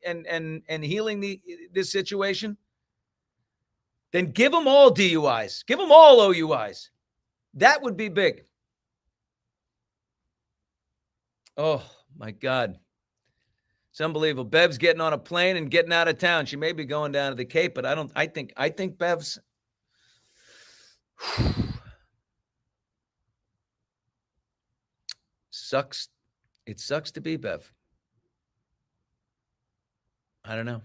healing this situation? Then give them all DUIs. Give them all OUIs. That would be big. Oh my God. It's unbelievable. Bev's getting on a plane and getting out of town. She may be going down to the Cape, but I think Bev's sucks. It sucks to be Bev. I don't know.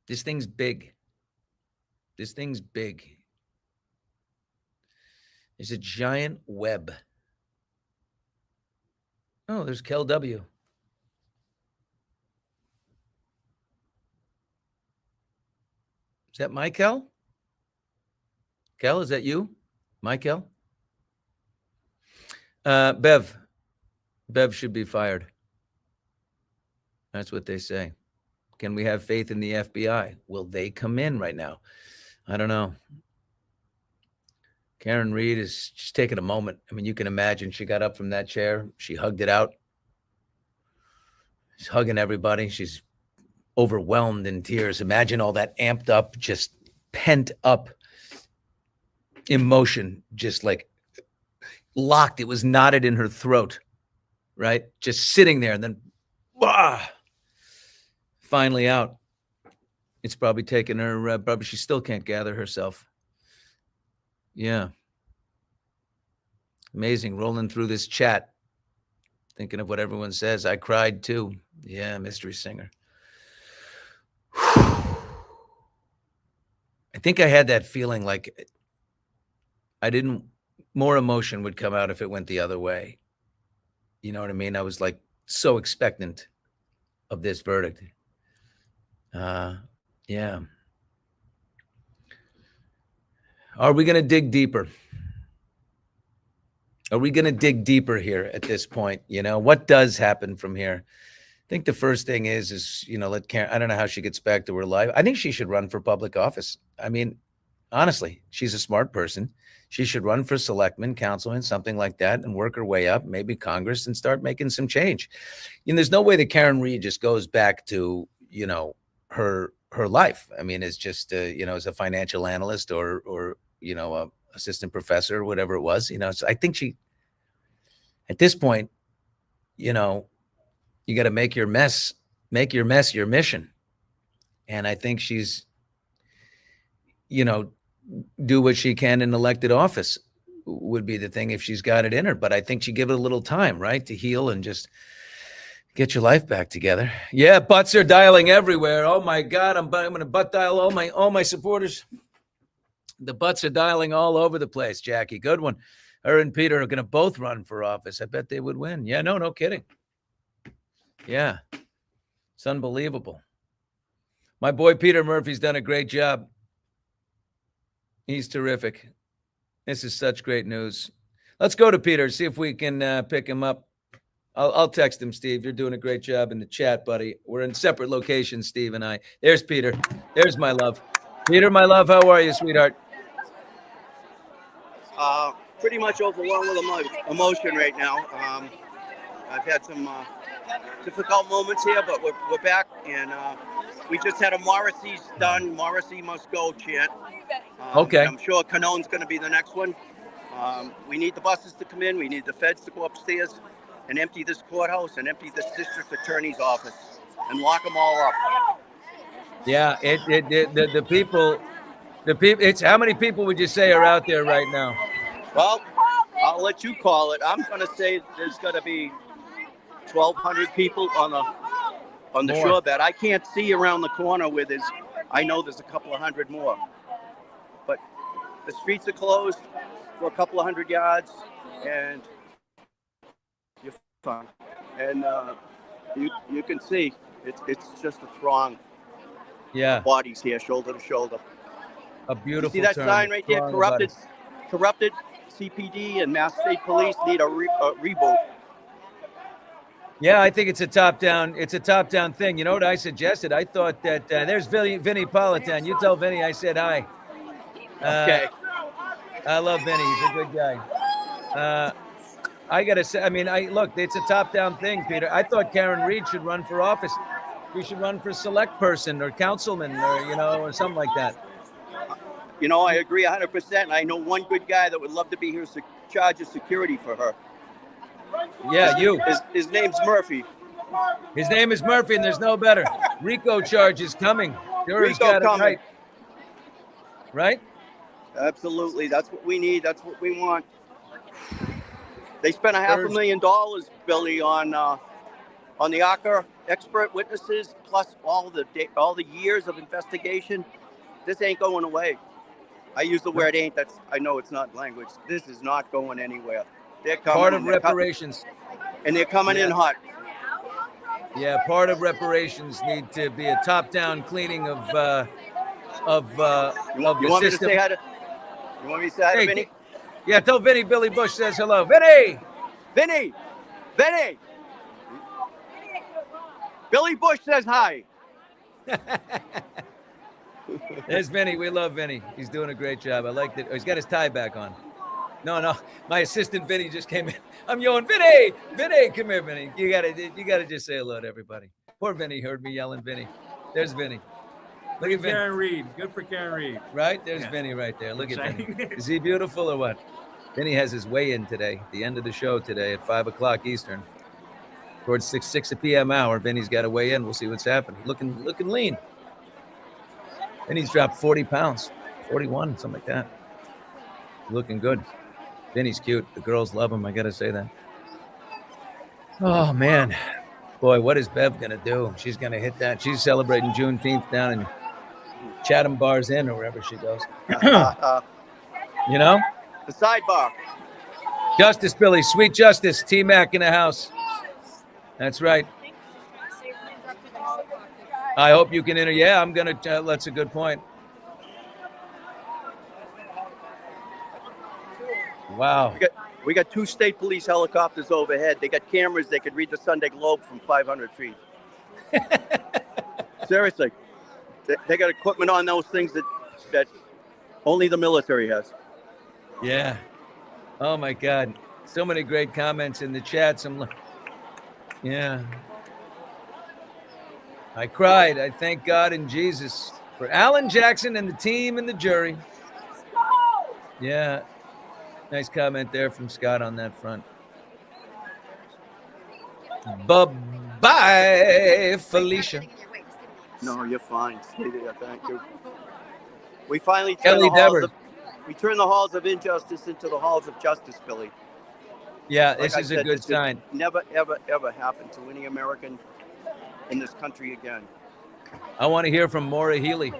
This thing's big. There's a giant web. Oh, there's Kel W. Is that my Kel? Kel, is that you? My Kel? Bev should be fired. That's what they say. Can we have faith in the FBI? Will they come in right now? I don't know. Karen Reed is just taking a moment. I mean, you can imagine she got up from that chair. She hugged it out. She's hugging everybody. She's overwhelmed in tears. Imagine all that amped up, just pent up emotion, just like locked. It was knotted in her throat, right? Just sitting there, and then finally out. It's probably taken her, probably she still can't gather herself. Yeah. Amazing. Rolling through this chat, thinking of what everyone says. I cried too. Yeah, mystery singer. I think I had that feeling like more emotion would come out if it went the other way. You know what I mean? I was like so expectant of this verdict. Yeah. Are we going to dig deeper? Are we going to dig deeper here at this point? You know, what does happen from here? I think the first thing is, you know, let Karen, I don't know how she gets back to her life. I think she should run for public office. I mean, honestly, she's a smart person. She should run for selectman, councilman, something like that, and work her way up, maybe Congress, and start making some change. You know, there's no way that Karen Reed just goes back to, you know, her life. I mean, as just as a financial analyst or a assistant professor or whatever it was. So I think she, at this point, you got to make your mess your mission. And I think she's, do what she can in elected office would be the thing if she's got it in her. But I think she give it a little time, right, to heal and just get your life back together. Yeah, butts are dialing everywhere. Oh my God, I'm going to butt dial all my supporters. The butts are dialing all over the place, Jackie. Good one. Her and Peter are going to both run for office. I bet they would win. Yeah, no kidding. Yeah, it's unbelievable. My boy Peter Murphy's done a great job. He's terrific. This is such great news. Let's go to Peter, see if we can pick him up. I'll text him, Steve. You're doing a great job in the chat, buddy. We're in separate locations, Steve and I. There's Peter. There's my love. Peter, my love, how are you, sweetheart? Pretty much overwhelmed with emotion right now. I've had some difficult moments here, but we're back, and we just had a Morrissey's done. Morrissey must go chant. Okay. I'm sure Canone's going to be the next one. We need the buses to come in. We need the feds to go upstairs and empty this courthouse and empty this district attorney's office and lock them all up. Yeah, the people. It's how many people would you say are out there right now? Well, I'll let you call it. I'm going to say there's going to be 1,200 people on the shore bed. I can't see around the corner where I know there's a couple of hundred more. But the streets are closed for a couple of 100 yards, and you're fine. And you can see it's just a throng. Yeah. Bodies here, shoulder to shoulder. A beautiful. You see that sign right there? Corrupted CPD and Mass State Police need a reboot. Yeah, I think it's a top-down thing. You know what I suggested? I thought that there's Vinny Politan. You tell Vinny I said hi. Okay. I love Vinny. He's a good guy. I got to say, look, it's a top-down thing, Peter. I thought Karen Reed should run for office. We should run for select person or councilman or something like that. I agree 100%. I know one good guy that would love to be here to charge of security for her. Yeah, you. His name's Murphy. His name is Murphy, and there's no better. RICO charges coming. Jury's got it right. Right? Absolutely. That's what we need. That's what we want. They spent $500,000, Billy, on the ACA expert witnesses, plus all the years of investigation. This ain't going away. I use the word ain't. I know it's not language. This is not going anywhere. They're coming. Part of reparations. And they're coming in hot. Yeah, part of reparations need to be a top-down cleaning of the want system. You want me to say hi to Vinny? Yeah, tell Vinny Billy Bush says hello. Vinny! Vinny! Billy Bush says hi. There's Vinny. We love Vinny. He's doing a great job. I liked it. Oh, he's got his tie back on. No. My assistant Vinny just came in. I'm yelling, Vinny! Vinny, come here, Vinny. You gotta just say hello to everybody. Poor Vinny heard me yelling Vinny. There's Vinny. Look at Vinny. Karen Reed. Good for Karen Reed. Right? There's Vinny right there. Look at Vinny. Is he beautiful or what? Vinny has his weigh-in today, the end of the show today at 5 o'clock Eastern. Towards 6 p.m. hour, Vinny's got to weigh in. We'll see what's happening. Looking lean. Vinny's dropped 40 pounds, 41, something like that. Looking good. Vinny's cute. The girls love him. I got to say that. Oh, man. Boy, what is Bev going to do? She's going to hit that. She's celebrating Juneteenth down in Chatham Bars Inn or wherever she goes. You know? The sidebar. Justice, Billy. Sweet justice. T-Mac in the house. That's right. I hope you can enter. Yeah, I'm going to. That's a good point. Wow. We got 2 state police helicopters overhead. They got cameras. They could read the Sunday Globe from 500 feet. Seriously. They got equipment on those things that only the military has. Yeah. Oh, my God. So many great comments in the chat. Yeah. I cried. I thank God and Jesus for Alan Jackson and the team and the jury. Yeah. Nice comment there from Scott on that front. Bye-bye, Felicia. No, you're fine. Stay there. Thank you. We finally Kelly Devers. We turn the halls of injustice into the halls of justice, Billy. Yeah, Like this I is said, a good this should sign. never, ever, ever happen to any American in this country again. I want to hear from Maura Healey.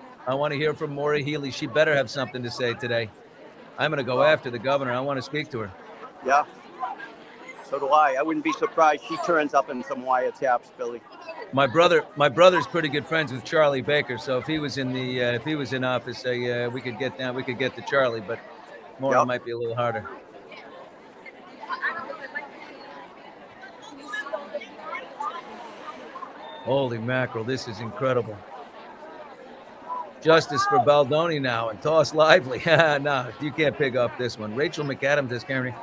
She better have something to say today. I'm going to go after the governor. I want to speak to her. Yeah. So do I. I wouldn't be surprised she turns up in some wiretaps, Billy. My brother's pretty good friends with Charlie Baker. So if he was in office, we could get to Charlie, but Maura might be a little harder. Holy mackerel, this is incredible. Justice for Baldoni now and Toss Lively. No, you can't pick off this one. Rachel McAdams has Karen.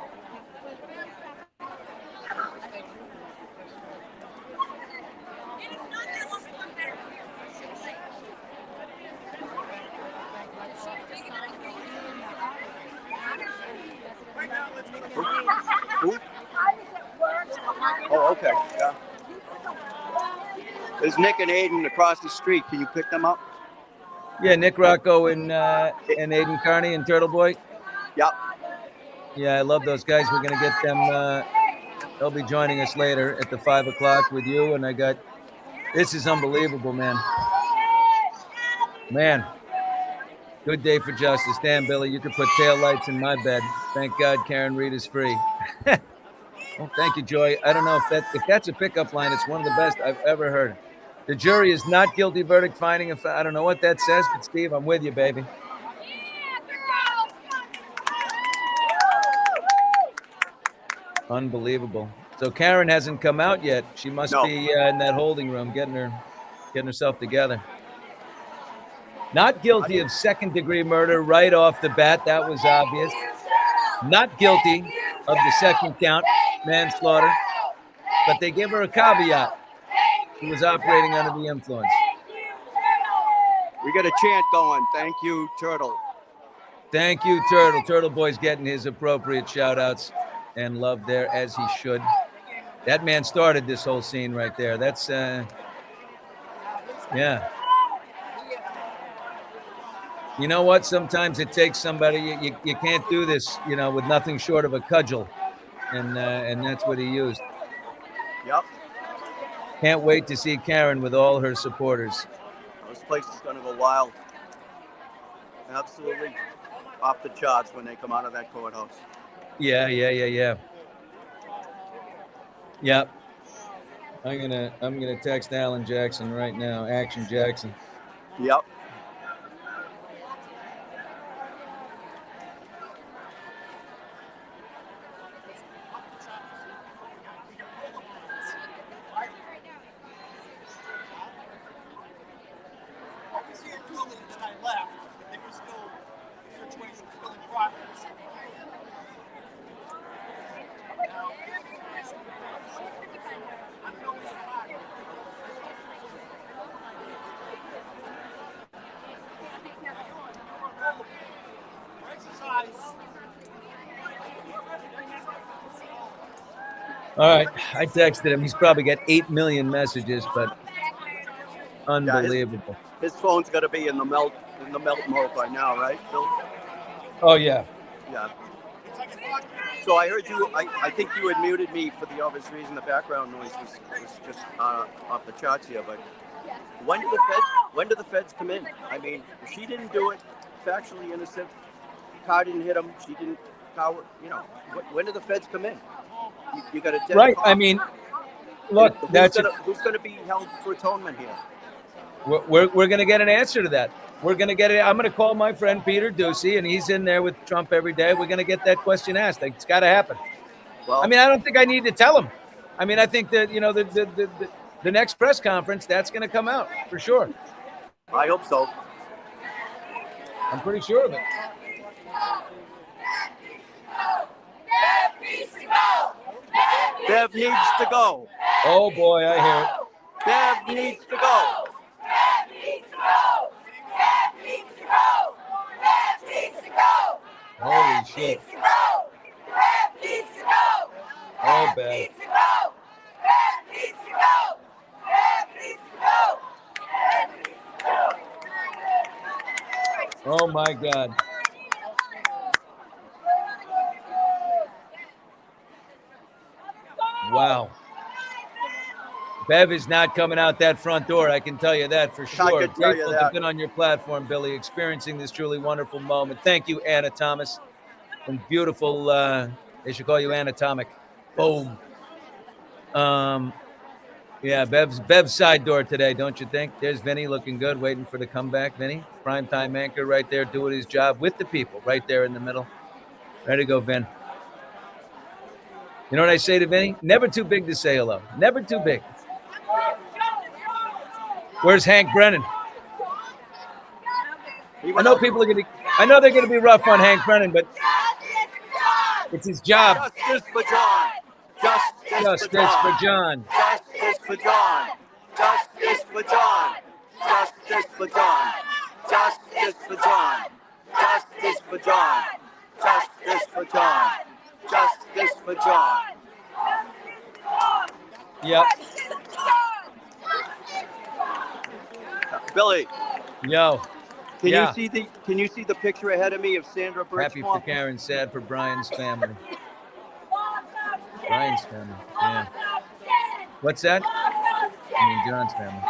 Who? Oh, okay. Yeah. There's Nick and Aiden across the street. Can you pick them up? Yeah, Nick Rocco and Aiden Carney and Turtle Boy. Yep. Yeah, I love those guys. We're gonna get them. They'll be joining us later at the 5 o'clock with you. And this is unbelievable, man. Man, good day for justice. Damn, Billy, you could put taillights in my bed. Thank God Karen Reed is free. Well, thank you, Joy. I don't know if that's a pickup line. It's one of the best I've ever heard. The jury is not guilty verdict finding. I don't know what that says, but Steve, I'm with you, baby. Unbelievable. So Karen hasn't come out yet. She must be in that holding room getting herself together. Not guilty of second-degree murder right off the bat. That was obvious. Not guilty of the second count, manslaughter. But they give her a caveat. She was operating under the influence. We got a chant going. Thank you, Turtle. Thank you, Turtle. Turtle Boy's getting his appropriate shout-outs and love there, as he should. That man started this whole scene right there. That's, yeah. You know what? Sometimes it takes somebody. You can't do this, with nothing short of a cudgel, and that's what he used. Yep. Can't wait to see Karen with all her supporters. This place is going to go wild. Absolutely off the charts when they come out of that courthouse. Yeah. Yep. I'm gonna text Alan Jackson right now. Action Jackson. Yep. All right, I texted him. He's probably got 8 million messages, but unbelievable. Yeah, his phone's got to be in the melt mode by now, right, Bill? Oh yeah. Yeah. So I heard you. I think you had muted me for the obvious reason. The background noise was just off the charts here. But when do the feds come in? I mean, if she didn't do it, factually innocent. Car didn't hit him. She didn't. When do the feds come in? You got a dead right. cop. I mean, look, who's going to be held for atonement here? We're going to get an answer to that. We're going to get it. I'm going to call my friend Peter Ducey, and he's in there with Trump every day. We're going to get that question asked. It's got to happen. Well, I mean, I don't think I need to tell him. I mean, I think that the next press conference, that's going to come out for sure. I hope so. I'm pretty sure of it. Bev needs to go. Oh boy, I hear it. Bev needs to go. Bev needs to go. Bev needs to go. Bev needs to go. Holy shit. Bev needs to go. Oh, Bev Bev. needs to go. Bev needs to go. Bev needs to go. Bev needs to go. Oh, my God. Wow. Bev is not coming out that front door. I can tell you that for sure. can tell you Grateful to that. have been on your platform, Billy, experiencing this truly wonderful moment. Thank you, Anna Thomas. And beautiful, they should call you Anatomic. Boom. Yeah, Bev's side door today, don't you think? There's Vinny looking good, waiting for the comeback. Vinny, primetime anchor right there, doing his job with the people right there in the middle. Ready to go, Vin. You know what I say to Vinny? Never too big to say hello. Never too big. Where's Hank Brennan? I know people are going to. I know they're going to be rough on Hank Brennan, but it's his job. Justice for John. Justice for John. Justice for John. Justice for John. Justice for John. Justice for John. Justice for John. Justice for John. Justice for John. Yep. Billy, Yo. can Yeah. you see the picture ahead of me of Sandra Happy for Birchmore? Karen, sad for Brian's family. Brian's family. Yeah. What's that? I mean, John's family.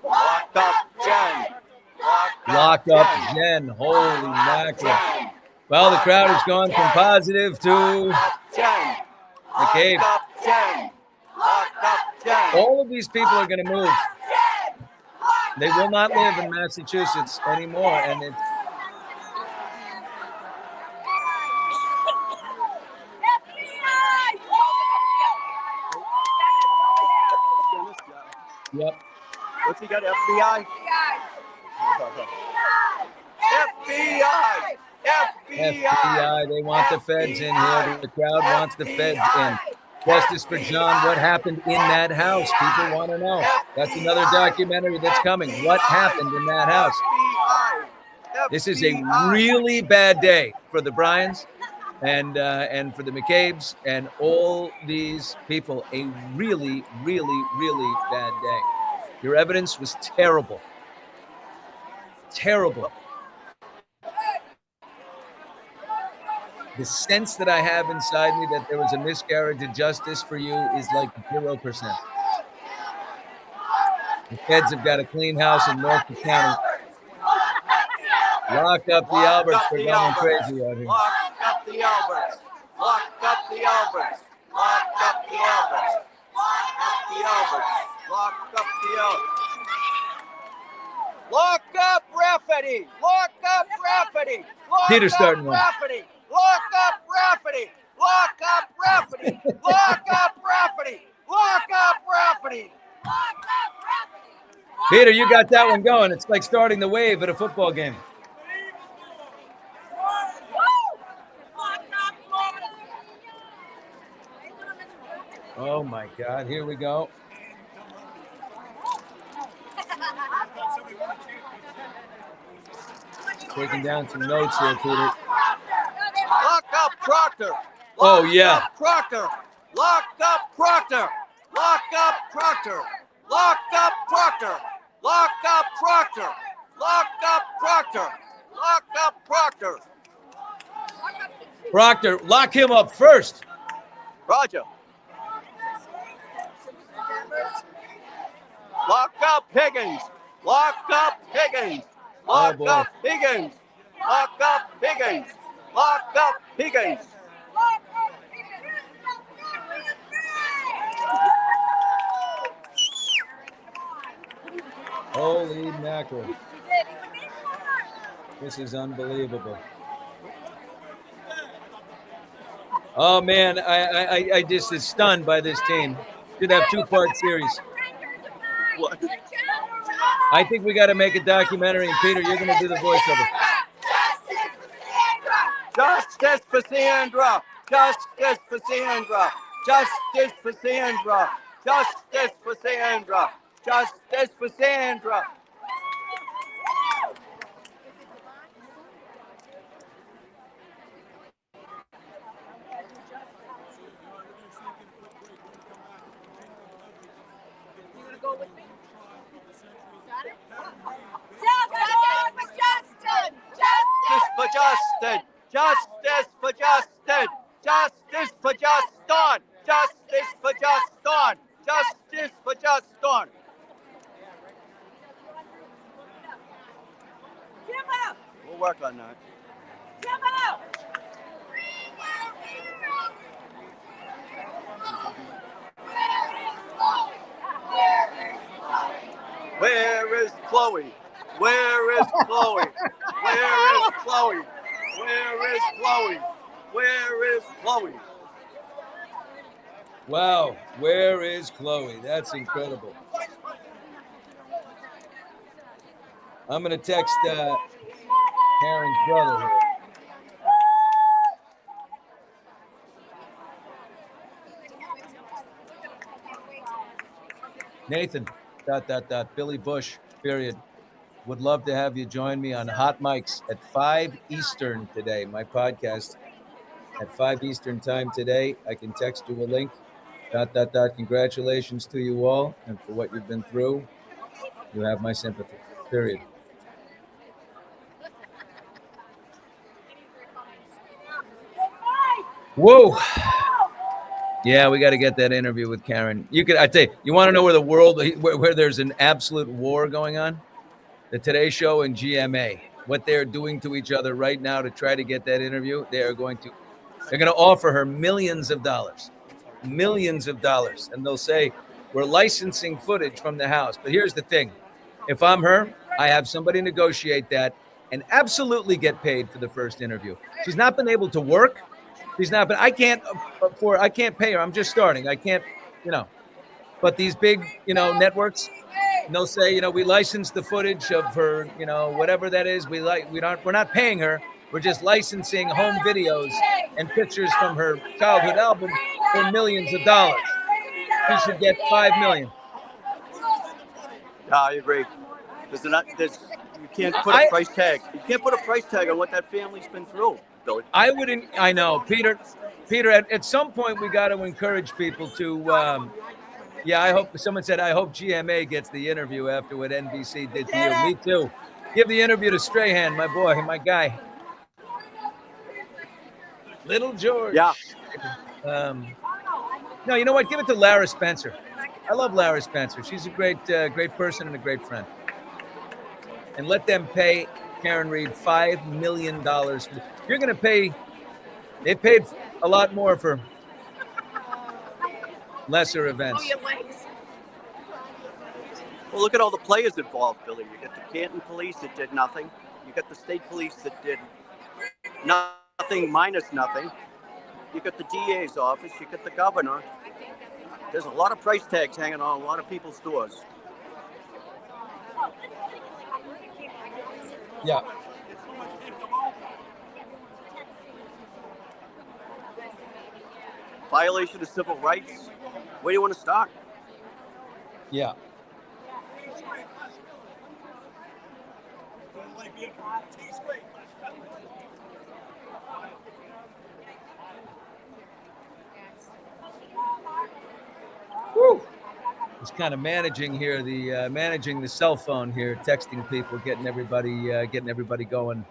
Lock up Jen. Lock up Jen. Holy mackerel. Well, the crowd has gone from positive to Jen. McCabe. Lock up Jen. Lock up Jen. All of these people are going to move. They will not live in Massachusetts anymore, and it's yep. What's he got? FBI? FBI! FBI. They want the feds in here. The crowd wants the feds in. Justice for John. What happened in that house? People want to know. That's another documentary that's coming. What happened in that house? This is a really bad day for the Bryans and for the McCabes and all these people. A really, really, really bad day. Your evidence was terrible. Terrible. The sense that I have inside me that there was a miscarriage of justice for you is like 0%. The feds have got a clean house in Norfolk County. Lock up the Alberts. They're going crazy out here. Lock up the Alberts. Lock up the Alberts. Lock up the Alberts. Lock up the Alberts. Lock up the Alberts. Lock up Rafferty. Lock up Rafferty. Peter's starting one. Rafferty. Lock up Rafferty. Lock up Rafferty. Lock up Rafferty. Lock up Rafferty. Peter, you got that one going. It's like starting the wave at a football game. Oh my God, here we go. Taking down some notes here, Peter. Lock up Proctor. Oh, yeah. Lock up Proctor. Lock up Proctor. Lock up Proctor. Lock up Proctor. Lock up Proctor. Lock up Proctor. Lock up Proctor. Proctor, lock him up first. Roger. Lock up Higgins. Lock up Higgins. Lock boy. up Higgins. Lock up Higgins. Lock up Higgins. Holy mackerel. This is unbelievable. Oh, man, I just is stunned by this team. Should have two-part series. What? I think we got to make a documentary, and Peter, you're going to do the voiceover. Justice for Sandra. Justice for Sandra. Justice for Sandra. Justice for Sandra. Justice for Sandra. Justice for Justin. Justice for Justin. Justice for Justin. Justice for Justin. Justice for Justin. We'll work on that. Where is Chloe? Where is Chloe? Where is Chloe? Where is Chloe? Where is Chloe? Wow, where is Chloe? That's incredible. I'm going to text Karen's brother here. Nathan, ... Billy Bush, period. Would love to have you join me on Hot Mics at 5 Eastern today, my podcast. At 5 Eastern time today, I can text you a link. ... Congratulations to you all and for what you've been through. You have my sympathy, period. Whoa. Yeah, we got to get that interview with Karen. I tell you, you want to know where the world, where there's an absolute war going on? The Today Show and GMA, what they're doing to each other right now to try to get that interview. They're going to offer her millions of dollars, and they'll say, we're licensing footage from the house. But here's the thing. If I'm her, I have somebody negotiate that and absolutely get paid for the first interview. She's not been able to work. But I can't pay her. I'm just starting. I can't, but these big, networks, and they'll say, we license the footage of her, whatever that is. We're not paying her. We're just licensing home videos and pictures from her childhood album for millions of dollars. She should get $5 million. Yeah, I agree. You can't put a price tag. You can't put a price tag on what that family's been through, Billy. I know, Peter, at some point we got to encourage people to, I hope GMA gets the interview after what NBC did to you. Me too. Give the interview to Strahan, my boy, my guy. Little George. Yeah. No, you know what? Give it to Lara Spencer. I love Lara Spencer. She's a great person and a great friend. And let them pay Karen Reed $5 million. You're going to pay. They paid a lot more for lesser events. Well, look at all the players involved, Billy. You got the Canton police that did nothing. You got the state police that did nothing minus nothing. You got the DA's office. You got the governor. There's a lot of price tags hanging on a lot of people's doors. Yeah. Violation of civil rights. Where do you want to start? Yeah. Woo. Just kind of managing here, managing the cell phone here, texting people, getting everybody going.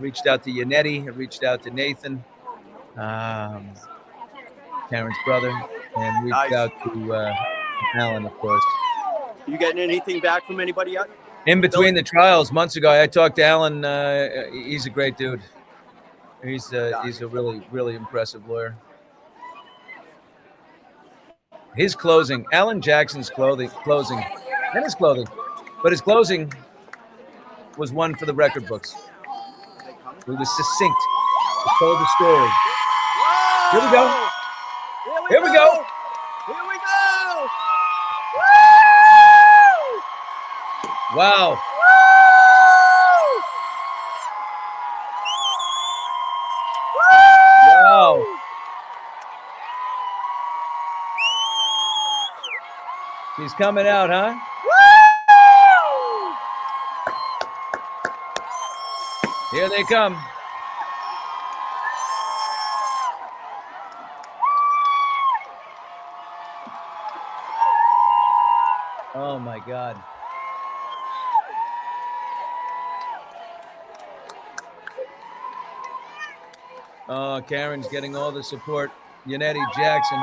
Reached out to Yannetti, reached out to Nathan, Karen's brother, and reached out to Alan, of course. You getting anything back from anybody yet? In between the trials, months ago, I talked to Alan. He's a great dude. He's a really, really impressive lawyer. His closing, Alan Jackson's closing, and his clothing, but his closing was one for the record books. It was succinct. It told the story. Here we go. Here we go. Here we go. Wow. Wow. She's coming out, huh? Here they come. Oh my God. Oh, Karen's getting all the support. Yannetti, Jackson,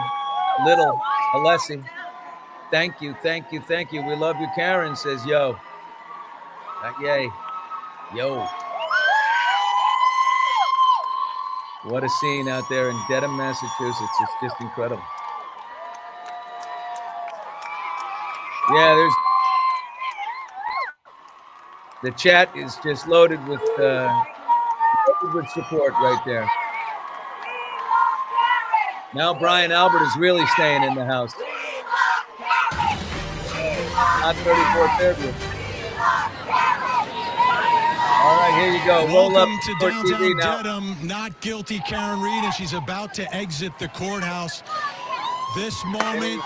Little, Alessi. Thank you, thank you, thank you. We love you, Karen, says yo. Not yay. Yo. What a scene out there in Dedham, Massachusetts. It's just incredible. Yeah, there's the chat is just loaded with support right there. Now Brian Albert is really staying in the house. Not 34 Fairview. All right, here you go. Roll up Welcome to downtown Dedham. Not guilty, Karen Reed, and she's about to exit the courthouse. This moment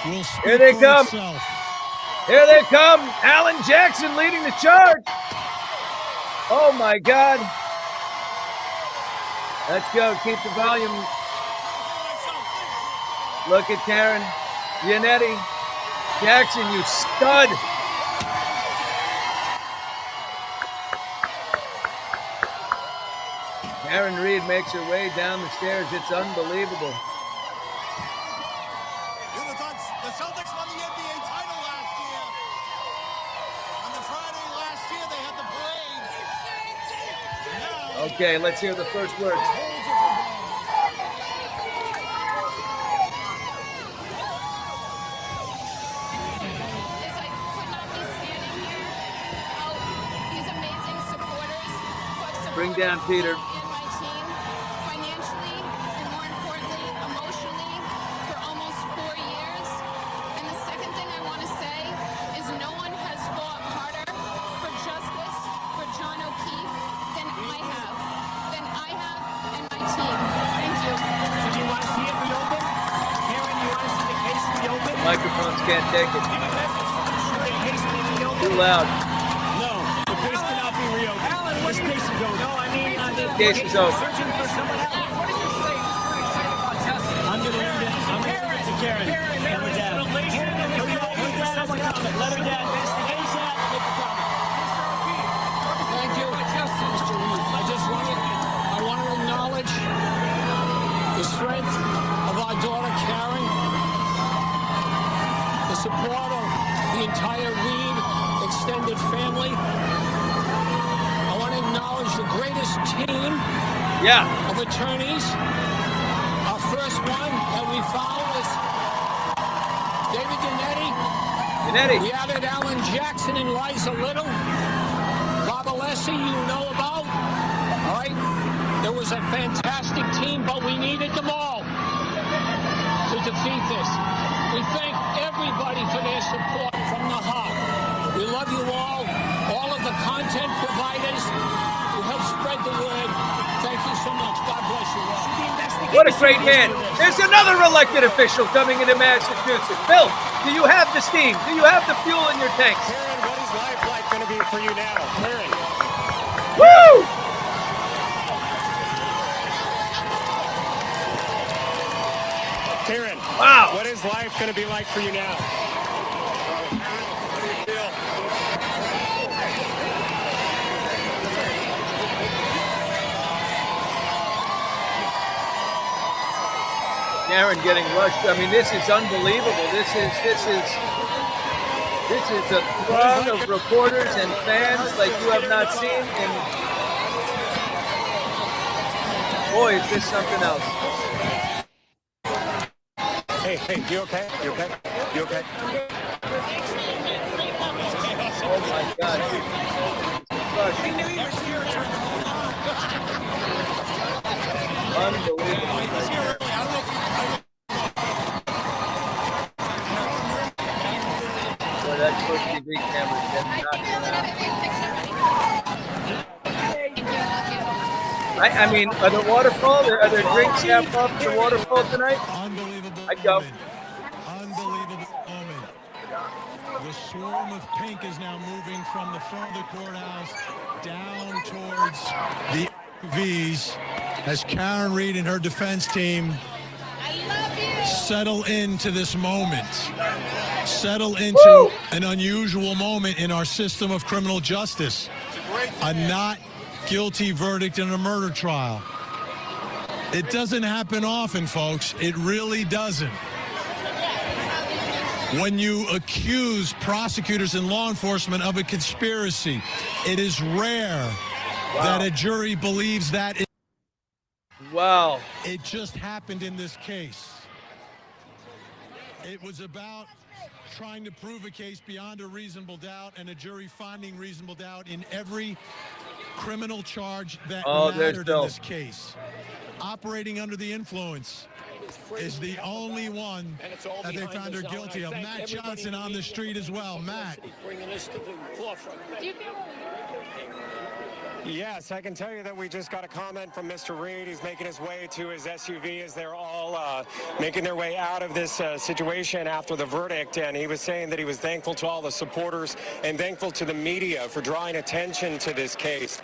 will speak Here they for come. itself. Here they come. Alan Jackson leading the charge. Oh my God. Let's go. Keep the volume. Look at Karen. Yannetti. Jackson, you stud. Karen Reed makes her way down the stairs. It's unbelievable. The Celtics won the NBA title last year. On the Friday last year, they had the parade. Okay, let's hear the first words. Bring down Peter. Microphones can't take it. Too loud. No, the case cannot be reopened. Alan, this case is over. No, I mean, Case is over. searching for someone else. What did you say? I'm going to leave it. I'm going to leave it to Karen. Let her down. Let her down. Thank you. I want to acknowledge the strength of our daughter, Karen. The support of the entire Reed extended family. I want to acknowledge the greatest team of attorneys. Our first one that we found was David Yannetti. We added Alan Jackson and Liza Little. Bob Alessi, you know about. All right. There was a fantastic team, but we needed them all to defeat this. We thank everybody for their support from the heart. We love you all of the content providers who help spread the word. Thank you so much. God bless you all. What a great man. There's another elected official coming into Massachusetts. Bill, do you have the steam? Do you have the fuel in your tanks? Karen, what is life like going to be for you now? Karen. Woo! Karen, wow. What is life going to be like for you now? How do you feel? Karen getting rushed. I mean, this is unbelievable. This is a throng of reporters and fans like you have not seen. And boy, is this something else. Hey, you okay? You okay? You okay? Oh my God. Unbelievable. Boy, that Coach TV camera is getting knocked around. I I mean, are there waterfall? Are there drinks half off at the waterfall tonight? Unbelievable I'd go. moment. Unbelievable moment. The swarm of pink is now moving from the front of the courthouse down towards the V's as Karen Reed and her defense team settle into this moment. Settle into an unusual moment in our system of criminal justice. A not guilty verdict in a murder trial. It doesn't happen often, folks. It really doesn't. When you accuse prosecutors and law enforcement of a conspiracy, it is rare that a jury believes that. Wow. It just happened in this case. It was about trying to prove a case beyond a reasonable doubt and a jury finding reasonable doubt in every criminal charge that mattered in this case. Operating under the influence is the only one that they found her guilty of. Matt Johnson on the street as well. Matt. Bringing this to the forefront. Yes, I can tell you that we just got a comment from Mr. Reed. He's making his way to his SUV as they're all making their way out of this situation after the verdict. And he was saying that he was thankful to all the supporters and thankful to the media for drawing attention to this case.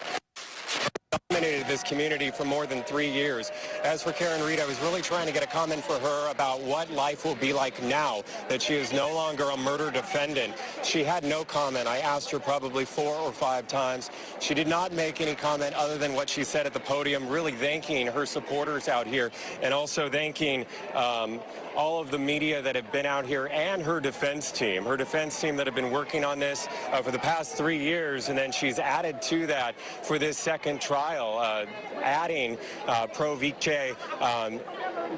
Dominated this community for more than 3 years. As for Karen Reed, I was really trying to get a comment for her about what life will be like now that she is no longer a murder defendant. She had no comment. I asked her probably 4 or 5 times. She did not make any comment other than what she said at the podium, really thanking her supporters out here and also thanking all of the media that have been out here and her defense team that have been working on this for the past 3 years. And then she's added to that for this second trial, adding Pro Vice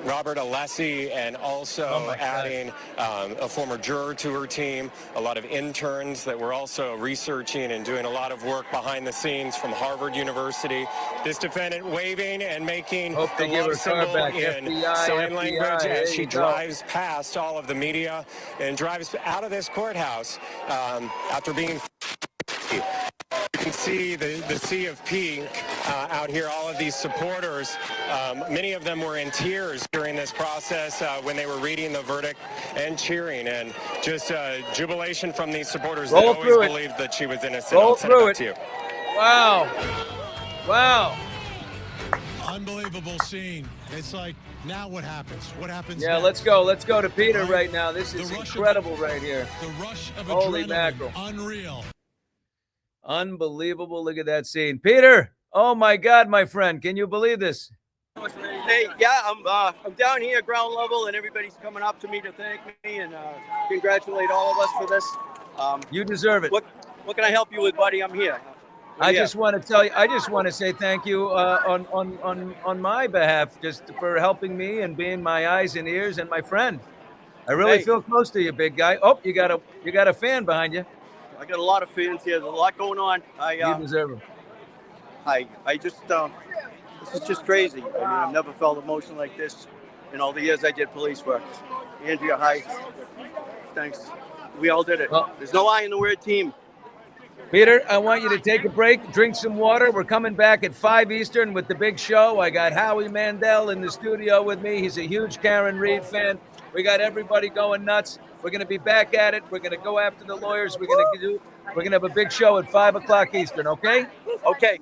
Robert Alessi, and also adding a former juror to her team, a lot of interns that were also researching and doing a lot of work behind the scenes from Harvard University. This defendant waving and making the love symbol in sign language as she drives past all of the media and drives out of this courthouse after being. You can see the sea of pink out here, all of these supporters. Many of them were in tears during this process when they were reading the verdict and cheering, and just jubilation from these supporters that always believed that she was innocent. I'll send it back to you. Wow. Wow. Unbelievable scene. It's like, now what happens? What happens Yeah, next? let's go. Let's go to Peter right now. This is incredible right here. The rush of Holy adrenaline. mackerel. Unreal. Unbelievable. Look at that scene. Peter, oh my God, my friend. Can you believe this? Hey, yeah, I'm down here ground level, and everybody's coming up to me to thank me and congratulate all of us for this. You deserve it. What can I help you with, buddy? I'm here. I just want to tell you, I just want to say thank you on my behalf, just for helping me and being my eyes and ears and my friend. I really feel close to you, big guy. Oh, you got a fan behind you. I got a lot of fans here. There's a lot going on. You deserve them. I just this is just crazy. I mean, I've never felt emotion like this in all the years I did police work. Andrea, hi. Thanks. We all did it. Well, there's no I in the word team. Peter, I want you to take a break, drink some water. We're coming back at 5 Eastern with the big show. I got Howie Mandel in the studio with me. He's a huge Karen Reed fan. We got everybody going nuts. We're going to be back at it. We're going to go after the lawyers. We're going to have a big show at 5 o'clock Eastern, okay? Okay.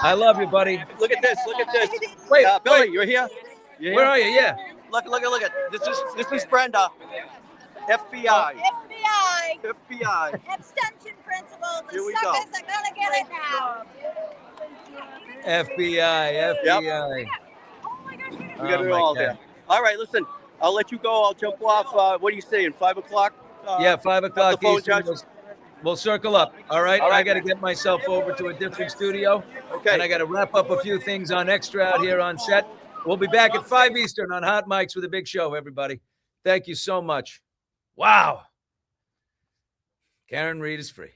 I love you, buddy. Look at this. Look at this. Wait, Billy, you're here? You're here? Where are you? Yeah. Look at. This is Brenda. FBI. FBI. Abstention principle. The Here we suckers go. are gonna get it now. FBI. Yep. Oh We got it all there. All right, listen. I'll let you go. I'll jump off. What are you saying? 5 o'clock? Yeah, 5 o'clock phone Eastern. charge? We'll circle up. All right. All right, I got to man. get myself over to a different studio. Okay. And I got to wrap up a few things on extra out here on set. We'll be back at 5 Eastern on Hot Mics with a big show, everybody. Thank you so much. Wow. Karen Reed is free.